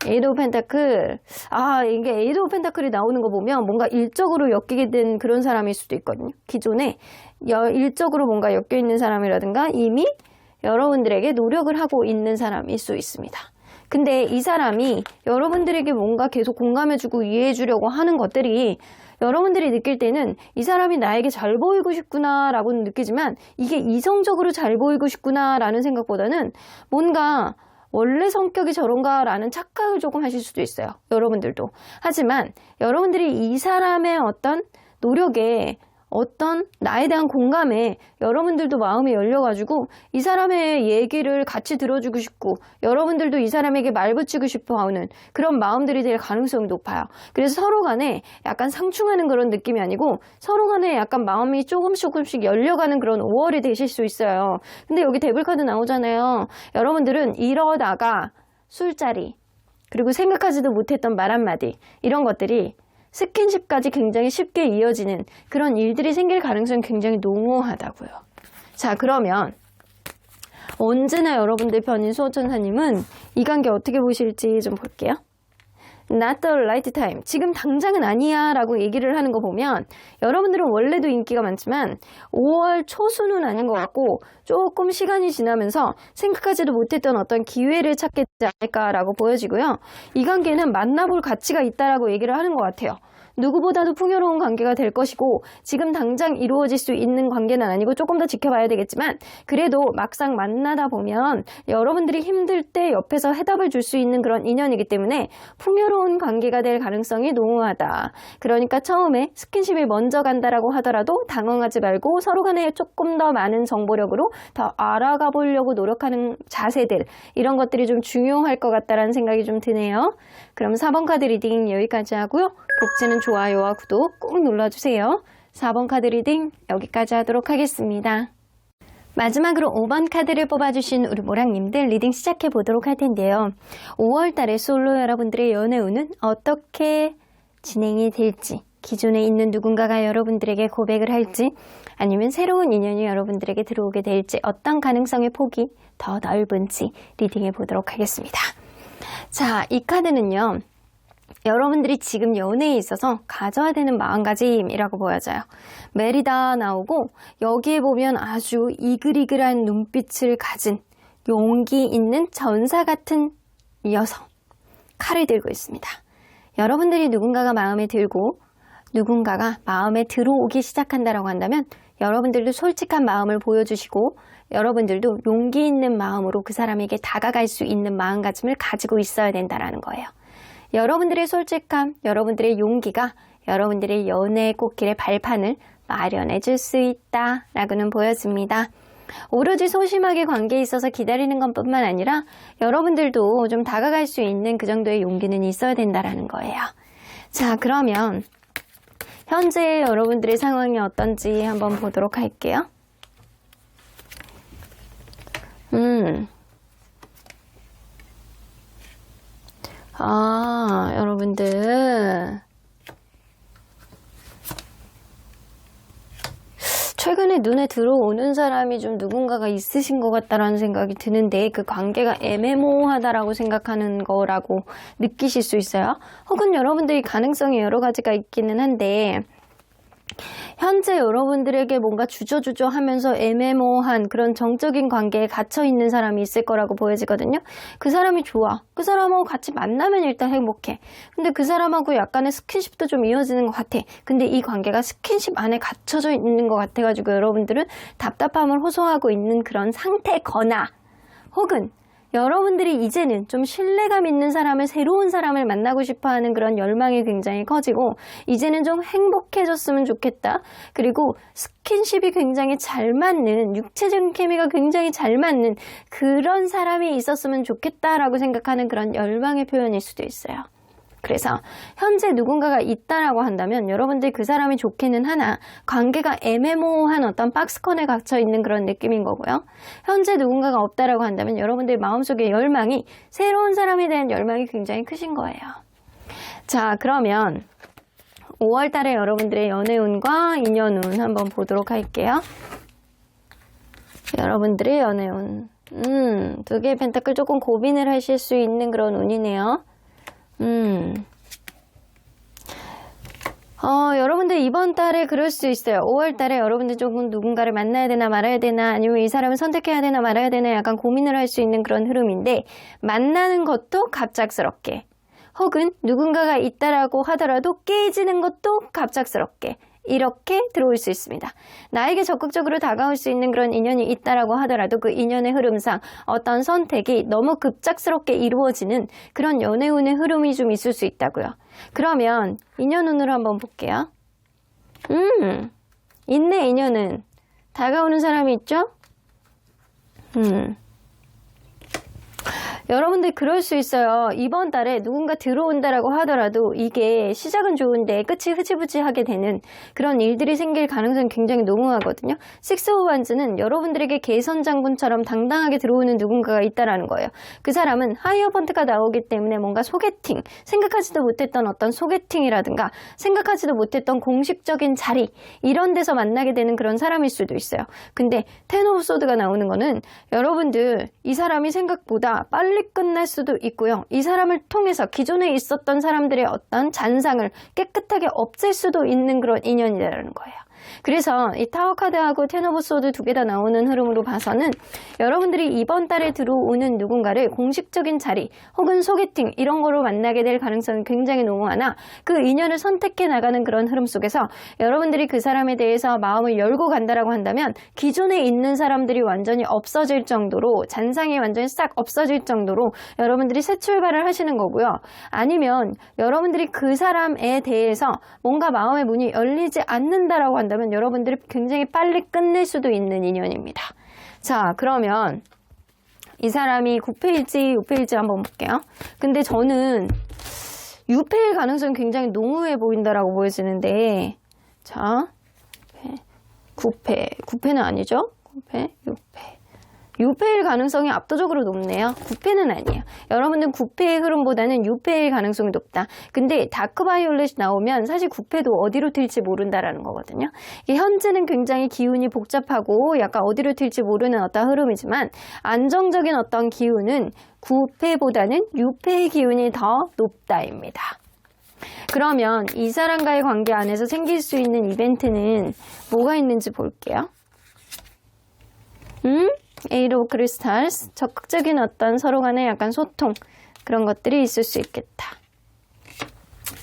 에이드 오브 펜타클 이게 에이드 오브 펜타클이 나오는 거 보면 뭔가 일적으로 엮이게 된 그런 사람일 수도 있거든요. 기존에 일적으로 뭔가 엮여 있는 사람이라든가 이미 여러분들에게 노력을 하고 있는 사람일 수 있습니다. 근데 이 사람이 여러분들에게 뭔가 계속 공감해주고 이해해주려고 하는 것들이 여러분들이 느낄 때는 이 사람이 나에게 잘 보이고 싶구나 라고는 느끼지만 이게 이성적으로 잘 보이고 싶구나 라는 생각보다는 뭔가 원래 성격이 저런가 라는 착각을 조금 하실 수도 있어요. 여러분들도. 하지만 여러분들이 이 사람의 어떤 노력에 어떤 나에 대한 공감에 여러분들도 마음이 열려가지고 이 사람의 얘기를 같이 들어주고 싶고 여러분들도 이 사람에게 말 붙이고 싶어 하는 그런 마음들이 될 가능성이 높아요. 그래서 서로 간에 약간 상충하는 그런 느낌이 아니고 서로 간에 약간 마음이 조금씩 열려가는 그런 5월이 되실 수 있어요. 근데 여기 데블 카드 나오잖아요. 여러분들은 이러다가 술자리 그리고 생각하지도 못했던 말 한마디 이런 것들이 스킨십까지 굉장히 쉽게 이어지는 그런 일들이 생길 가능성이 굉장히 농후하다고요. 자, 그러면 언제나 여러분들 편인 수호천사님은 이 관계 어떻게 보실지 좀 볼게요. Not the right time. 지금 당장은 아니야 라고 얘기를 하는 거 보면 여러분들은 원래도 인기가 많지만 5월 초순은 아닌 것 같고 조금 시간이 지나면서 생각하지도 못했던 어떤 기회를 찾게 되지 않을까라고 보여지고요. 이 관계는 만나볼 가치가 있다라고 얘기를 하는 것 같아요. 누구보다도 풍요로운 관계가 될 것이고 지금 당장 이루어질 수 있는 관계는 아니고 조금 더 지켜봐야 되겠지만 그래도 막상 만나다 보면 여러분들이 힘들 때 옆에서 해답을 줄 수 있는 그런 인연이기 때문에 풍요로운 관계가 될 가능성이 농후하다. 그러니까 처음에 스킨십이 먼저 간다라고 하더라도 당황하지 말고 서로 간에 조금 더 많은 정보력으로 더 알아가 보려고 노력하는 자세들 이런 것들이 좀 중요할 것 같다라는 생각이 좀 드네요. 그럼 4번 카드 리딩 여기까지 하고요. 복지는 좋아요와 구독 꼭 눌러주세요. 4번 카드 리딩 여기까지 하도록 하겠습니다. 마지막으로 5번 카드를 뽑아주신 우리 모랑님들 리딩 시작해 보도록 할 텐데요. 5월 달에 솔로 여러분들의 연애운은 어떻게 진행이 될지 기존에 있는 누군가가 여러분들에게 고백을 할지 아니면 새로운 인연이 여러분들에게 들어오게 될지 어떤 가능성의 폭이 더 넓은지 리딩해 보도록 하겠습니다. 자, 이 카드는요. 여러분들이 지금 연애에 있어서 가져야 되는 마음가짐이라고 보여져요. 메리다 나오고 여기에 보면 아주 이글이글한 눈빛을 가진 용기 있는 전사 같은 여성 칼을 들고 있습니다. 여러분들이 누군가가 마음에 들고 누군가가 마음에 들어오기 시작한다라고 한다면 여러분들도 솔직한 마음을 보여주시고 여러분들도 용기 있는 마음으로 그 사람에게 다가갈 수 있는 마음가짐을 가지고 있어야 된다는 거예요. 여러분들의 솔직함, 여러분들의 용기가 여러분들의 연애의 꽃길의 발판을 마련해 줄 수 있다라고는 보여집니다. 오로지 소심하게 관계에 있어서 기다리는 것뿐만 아니라 여러분들도 좀 다가갈 수 있는 그 정도의 용기는 있어야 된다라는 거예요. 자, 그러면 현재 여러분들의 상황이 어떤지 한번 보도록 할게요. 여러분들 최근에 눈에 들어오는 사람이 좀 누군가가 있으신 것 같다라는 생각이 드는데 그 관계가 애매모호하다라고 생각하는 거라고 느끼실 수 있어요. 혹은 여러분들이 가능성이 여러 가지가 있기는 한데 현재 여러분들에게 뭔가 주저주저 하면서 애매모호한 그런 정적인 관계에 갇혀있는 사람이 있을 거라고 보여지거든요. 그 사람이 좋아. 그 사람하고 같이 만나면 일단 행복해. 근데 그 사람하고 약간의 스킨십도 좀 이어지는 것 같아. 근데 이 관계가 스킨십 안에 갇혀져 있는 것 같아가지고 여러분들은 답답함을 호소하고 있는 그런 상태거나 혹은 여러분들이 이제는 좀 신뢰감 있는 사람을, 새로운 사람을 만나고 싶어하는 그런 열망이 굉장히 커지고 이제는 좀 행복해졌으면 좋겠다. 그리고 스킨십이 굉장히 잘 맞는, 육체적인 케미가 굉장히 잘 맞는 그런 사람이 있었으면 좋겠다라고 생각하는 그런 열망의 표현일 수도 있어요. 그래서 현재 누군가가 있다라고 한다면 여러분들 그 사람이 좋기는 하나 관계가 애매모호한 어떤 박스권에 갇혀 있는 그런 느낌인 거고요. 현재 누군가가 없다라고 한다면 여러분들 마음속에 열망이, 새로운 사람에 대한 열망이 굉장히 크신 거예요. 자, 그러면 5월 달에 여러분들의 연애운과 인연운 한번 보도록 할게요. 여러분들의 연애운. 두 개의 펜타클 조금 고민을 하실 수 있는 그런 운이네요. 여러분들 이번 달에 그럴 수 있어요. 5월 달에 여러분들 조금 누군가를 만나야 되나 말아야 되나 아니면 이 사람을 선택해야 되나 말아야 되나 약간 고민을 할 수 있는 그런 흐름인데 만나는 것도 갑작스럽게 혹은 누군가가 있다라고 하더라도 깨지는 것도 갑작스럽게 이렇게 들어올 수 있습니다. 나에게 적극적으로 다가올 수 있는 그런 인연이 있다라고 하더라도 그 인연의 흐름상 어떤 선택이 너무 급작스럽게 이루어지는 그런 연애운의 흐름이 좀 있을 수 있다고요. 그러면 인연운으로 한번 볼게요. 있네, 인연은. 다가오는 사람이 있죠? 여러분들 그럴 수 있어요. 이번 달에 누군가 들어온다라고 하더라도 이게 시작은 좋은데 끝이 흐지부지하게 되는 그런 일들이 생길 가능성이 굉장히 농후하거든요. 식스 오브 완즈는 여러분들에게 개선 장군처럼 당당하게 들어오는 누군가가 있다라는 거예요. 그 사람은 하이어번트가 나오기 때문에 뭔가 소개팅, 생각하지도 못했던 어떤 소개팅이라든가 생각하지도 못했던 공식적인 자리 이런 데서 만나게 되는 그런 사람일 수도 있어요. 근데 텐 오브 소드가 나오는 거는 여러분들 이 사람이 생각보다 빨리 끝날 수도 있고요. 이 사람을 통해서 기존에 있었던 사람들의 어떤 잔상을 깨끗하게 없앨 수도 있는 그런 인연이라는 거예요. 그래서 이 타워 카드하고 텐 오브 소드 두 개 다 나오는 흐름으로 봐서는 여러분들이 이번 달에 들어오는 누군가를 공식적인 자리 혹은 소개팅 이런 거로 만나게 될 가능성이 굉장히 농후하나 그 인연을 선택해 나가는 그런 흐름 속에서 여러분들이 그 사람에 대해서 마음을 열고 간다라고 한다면 기존에 있는 사람들이 완전히 없어질 정도로 잔상이 완전히 싹 없어질 정도로 여러분들이 새 출발을 하시는 거고요. 아니면 여러분들이 그 사람에 대해서 뭔가 마음의 문이 열리지 않는다라고 한다면 여러분들이 굉장히 빨리 끝낼 수도 있는 인연입니다. 자, 그러면 이 사람이 9페이지, 6페이지 한번 볼게요. 근데 저는 6페일 가능성이 굉장히 농후해 보인다라고 보여지는데 자, 9페는 아니죠? 9페, 6페. 6패일 가능성이 압도적으로 높네요. 9패는 아니에요. 여러분들 9패의 흐름보다는 6패일 가능성이 높다. 근데 다크바이올렛이 나오면 사실 9패도 어디로 튈지 모른다라는 거거든요. 이게 현재는 굉장히 기운이 복잡하고 약간 어디로 튈지 모르는 어떤 흐름이지만 안정적인 어떤 기운은 9패보다는 6패의 기운이 더 높다입니다. 그러면 이 사람과의 관계 안에서 생길 수 있는 이벤트는 뭐가 있는지 볼게요. 에이트 오브 크리스탈스, 적극적인 어떤 서로 간의 약간 소통 그런 것들이 있을 수 있겠다.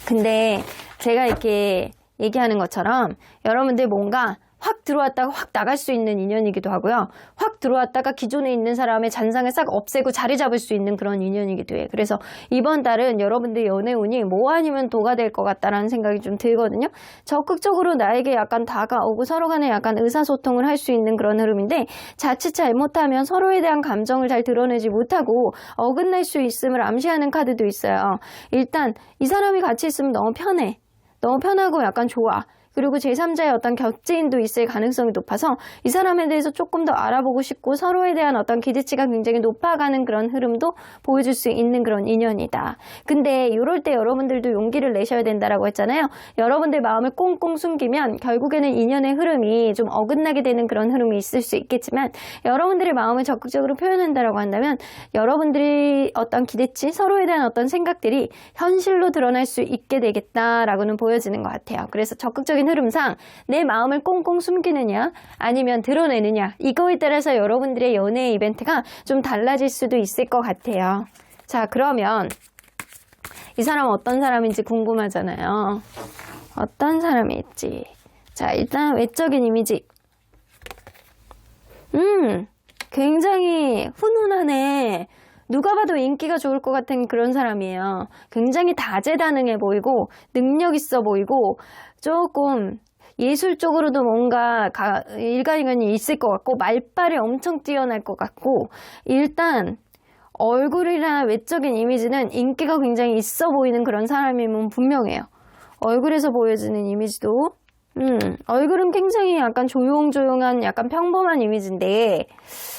근데 제가 이렇게 얘기하는 것처럼 여러분들 뭔가 확 들어왔다가 확 나갈 수 있는 인연이기도 하고요. 확 들어왔다가 기존에 있는 사람의 잔상을 싹 없애고 자리 잡을 수 있는 그런 인연이기도 해요. 그래서 이번 달은 여러분들 연애운이 뭐 아니면 도가 될 것 같다라는 생각이 좀 들거든요. 적극적으로 나에게 약간 다가오고 서로 간에 약간 의사소통을 할 수 있는 그런 흐름인데 자칫 잘못하면 서로에 대한 감정을 잘 드러내지 못하고 어긋날 수 있음을 암시하는 카드도 있어요. 일단 이 사람이 같이 있으면 너무 편해. 너무 편하고 약간 좋아. 그리고 제3자의 어떤 격제인도 있을 가능성이 높아서 이 사람에 대해서 조금 더 알아보고 싶고 서로에 대한 어떤 기대치가 굉장히 높아가는 그런 흐름도 보여줄 수 있는 그런 인연이다. 근데 이럴 때 여러분들도 용기를 내셔야 된다라고 했잖아요. 여러분들 마음을 꽁꽁 숨기면 결국에는 인연의 흐름이 좀 어긋나게 되는 그런 흐름이 있을 수 있겠지만 여러분들의 마음을 적극적으로 표현한다라고 한다면 여러분들이 어떤 기대치, 서로에 대한 어떤 생각들이 현실로 드러날 수 있게 되겠다라고는 보여지는 것 같아요. 그래서 적극적인 자연 흐름상 내 마음을 꽁꽁 숨기느냐 아니면 드러내느냐 이거에 따라서 여러분들의 연애 이벤트가 좀 달라질 수도 있을 것 같아요. 자, 그러면 이 사람은 어떤 사람인지 궁금하잖아요. 어떤 사람일지. 자, 일단 외적인 이미지. 굉장히 훈훈하네. 누가 봐도 인기가 좋을 것 같은 그런 사람이에요. 굉장히 다재다능해 보이고 능력 있어 보이고 조금 예술적으로도 뭔가 일가견이 있을 것 같고 말빨이 엄청 뛰어날 것 같고 일단 얼굴이나 외적인 이미지는 인기가 굉장히 있어 보이는 그런 사람이면 분명해요. 얼굴에서 보여지는 이미지도 얼굴은 굉장히 약간 조용조용한 약간 평범한 이미지인데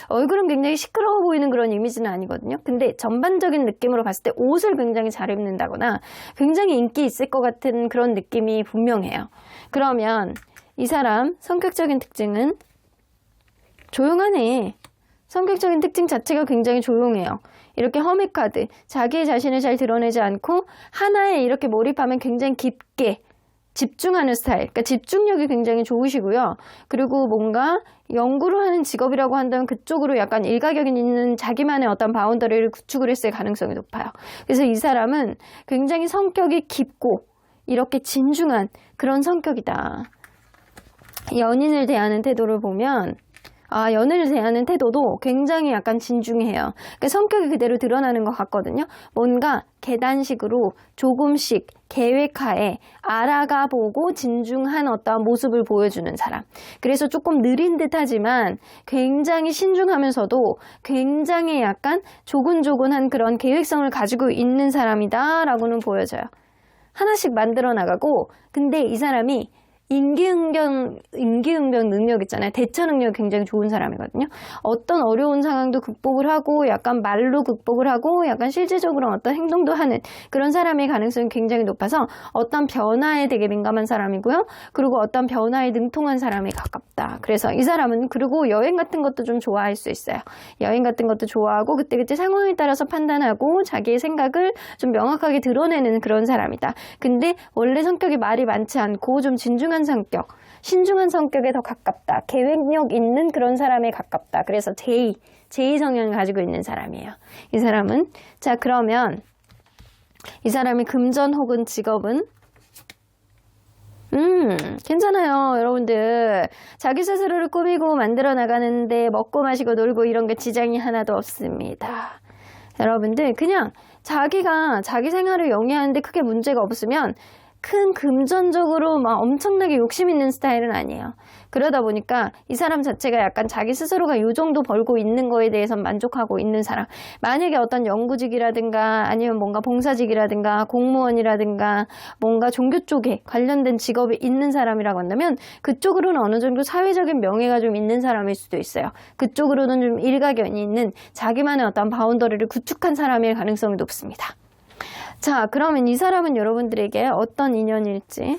얼굴은 굉장히 시끄러워 보이는 그런 이미지는 아니거든요. 근데 전반적인 느낌으로 봤을 때 옷을 굉장히 잘 입는다거나 굉장히 인기 있을 것 같은 그런 느낌이 분명해요. 그러면 이 사람 성격적인 특징은 조용하네. 성격적인 특징 자체가 굉장히 조용해요. 이렇게 허밋 카드, 자기 자신을 잘 드러내지 않고 하나에 이렇게 몰입하면 굉장히 깊게 집중하는 스타일, 그러니까 집중력이 굉장히 좋으시고요. 그리고 뭔가 연구를 하는 직업이라고 한다면 그쪽으로 약간 일가견이 있는 자기만의 어떤 바운더리를 구축을 했을 가능성이 높아요. 그래서 이 사람은 굉장히 성격이 깊고 이렇게 진중한 그런 성격이다. 연인을 대하는 태도를 보면 연애를 대하는 태도도 굉장히 약간 진중해요. 그러니까 성격이 그대로 드러나는 것 같거든요. 뭔가 계단식으로 조금씩 계획하에 알아가 보고 진중한 어떤 모습을 보여주는 사람. 그래서 조금 느린 듯 하지만 굉장히 신중하면서도 굉장히 약간 조근조근한 그런 계획성을 가지고 있는 사람이다라고는 보여져요. 하나씩 만들어 나가고 근데 이 사람이 임기응변 능력 있잖아요. 대처 능력이 굉장히 좋은 사람이거든요. 어떤 어려운 상황도 극복을 하고 약간 말로 극복을 하고 약간 실질적으로 어떤 행동도 하는 그런 사람의 가능성이 굉장히 높아서 어떤 변화에 되게 민감한 사람이고요. 그리고 어떤 변화에 능통한 사람에 가깝다. 그래서 이 사람은 그리고 여행 같은 것도 좀 좋아할 수 있어요. 여행 같은 것도 좋아하고 그때그때 상황에 따라서 판단하고 자기의 생각을 좀 명확하게 드러내는 그런 사람이다. 근데 원래 성격이 말이 많지 않고 좀 진중한 성격, 신중한 성격에 더 가깝다. 계획력 있는 그런 사람에 가깝다. 그래서 제2 성향을 가지고 있는 사람이에요. 이 사람은 자 그러면 이 사람의 금전 혹은 직업은 괜찮아요. 여러분들 자기 스스로를 꾸미고 만들어 나가는데 먹고 마시고 놀고 이런 게 지장이 하나도 없습니다. 여러분들 그냥 자기가 자기 생활을 영위하는데 크게 문제가 없으면 큰 금전적으로 막 엄청나게 욕심 있는 스타일은 아니에요. 그러다 보니까 이 사람 자체가 약간 자기 스스로가 이 정도 벌고 있는 거에 대해서 만족하고 있는 사람. 만약에 어떤 연구직이라든가 아니면 뭔가 봉사직이라든가 공무원이라든가 뭔가 종교 쪽에 관련된 직업이 있는 사람이라고 한다면 그쪽으로는 어느 정도 사회적인 명예가 좀 있는 사람일 수도 있어요. 그쪽으로는 좀 일가견이 있는 자기만의 어떤 바운더리를 구축한 사람일 가능성이 높습니다. 자, 그러면 이 사람은 여러분들에게 어떤 인연일지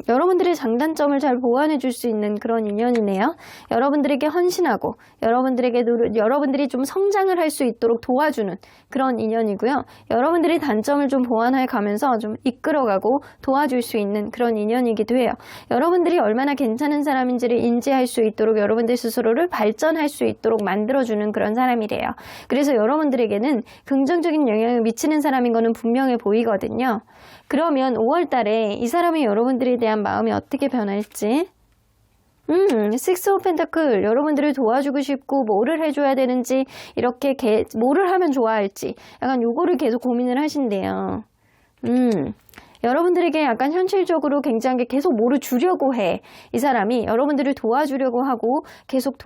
여러분들의 장단점을 잘 보완해 줄 수 있는 그런 인연이네요. 여러분들에게 헌신하고 여러분들이 좀 성장을 할 수 있도록 도와주는 그런 인연이고요. 여러분들의 단점을 좀 보완해 가면서 좀 이끌어가고 도와줄 수 있는 그런 인연이기도 해요. 여러분들이 얼마나 괜찮은 사람인지를 인지할 수 있도록 여러분들 스스로를 발전할 수 있도록 만들어주는 그런 사람이래요. 그래서 여러분들에게는 긍정적인 영향을 미치는 사람인 거는 분명해 보이거든요. 그러면 5월 달에 이 사람이 여러분들에 대한 마음이 어떻게 변할지 식스 오브 펜타클 여러분들을 도와주고 싶고 뭐를 해줘야 되는지 이렇게 뭐를 하면 좋아할지 약간 요거를 계속 고민을 하신대요. 여러분들에게 약간 현실적으로 굉장히 계속 뭐를 주려고 해. 이 사람이 여러분들을 도와주려고 하고 계속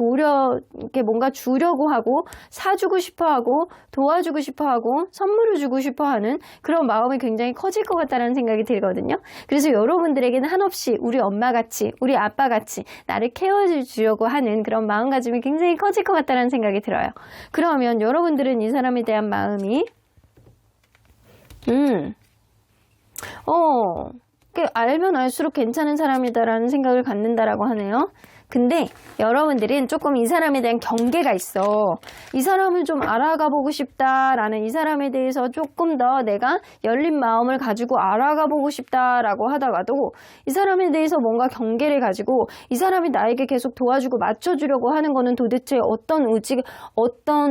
이렇게 뭔가 주려고 하고 사주고 싶어 하고 도와주고 싶어 하고 선물을 주고 싶어 하는 그런 마음이 굉장히 커질 것 같다는 생각이 들거든요. 그래서 여러분들에게는 한없이 우리 엄마같이 우리 아빠같이 나를 케어해 주려고 하는 그런 마음가짐이 굉장히 커질 것 같다는 생각이 들어요. 그러면 여러분들은 이 사람에 대한 마음이 알면 알수록 괜찮은 사람이다라는 생각을 갖는다라고 하네요. 근데 여러분들은 조금 이 사람에 대한 경계가 있어. 이 사람을 좀 알아가 보고 싶다라는, 이 사람에 대해서 조금 더 내가 열린 마음을 가지고 알아가 보고 싶다라고 하다가도 이 사람에 대해서 뭔가 경계를 가지고 이 사람이 나에게 계속 도와주고 맞춰주려고 하는 거는 도대체 어떤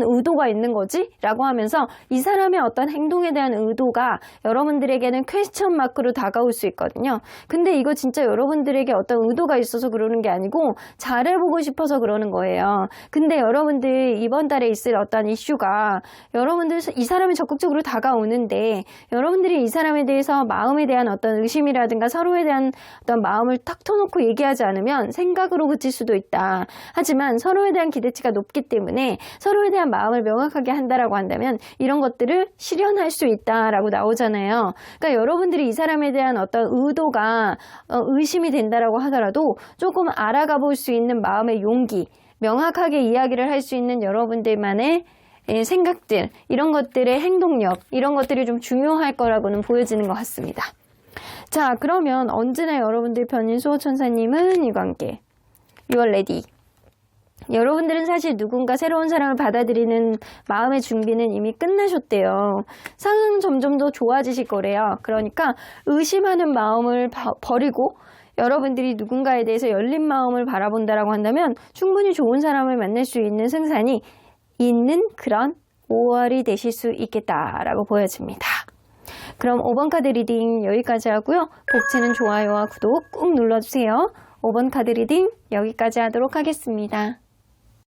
의도가 있는 거지? 라고 하면서 이 사람의 어떤 행동에 대한 의도가 여러분들에게는 퀘스천 마크로 다가올 수 있거든요. 근데 이거 진짜 여러분들에게 어떤 의도가 있어서 그러는 게 아니고 잘해보고 싶어서 그러는 거예요. 근데 여러분들 이번 달에 있을 어떤 이슈가 여러분들 이 사람이 적극적으로 다가오는데 여러분들이 이 사람에 대해서 마음에 대한 어떤 의심이라든가 서로에 대한 어떤 마음을 탁 터놓고 얘기하지 않으면 생각으로 그칠 수도 있다. 하지만 서로에 대한 기대치가 높기 때문에 서로에 대한 마음을 명확하게 한다라고 한다면 이런 것들을 실현할 수 있다라고 나오잖아요. 그러니까 여러분들이 이 사람에 대한 어떤 의도가 의심이 된다라고 하더라도 조금 알아가 볼 수 있는 마음의 용기, 명확하게 이야기를 할 수 있는 여러분들만의 생각들, 이런 것들의 행동력, 이런 것들이 좀 중요할 거라고는 보여지는 것 같습니다. 자, 그러면 언제나 여러분들 편인 수호천사님은 이 관계, You are ready. 여러분들은 사실 누군가 새로운 사람을 받아들이는 마음의 준비는 이미 끝나셨대요. 상황은 점점 더 좋아지실 거래요. 그러니까 의심하는 마음을 버리고 여러분들이 누군가에 대해서 열린 마음을 바라본다라고 한다면 충분히 좋은 사람을 만날 수 있는 승산이 있는 그런 5월이 되실 수 있겠다라고 보여집니다. 그럼 5번 카드 리딩 여기까지 하고요. 복채는 좋아요와 구독 꾹 눌러주세요. 5번 카드 리딩 여기까지 하도록 하겠습니다.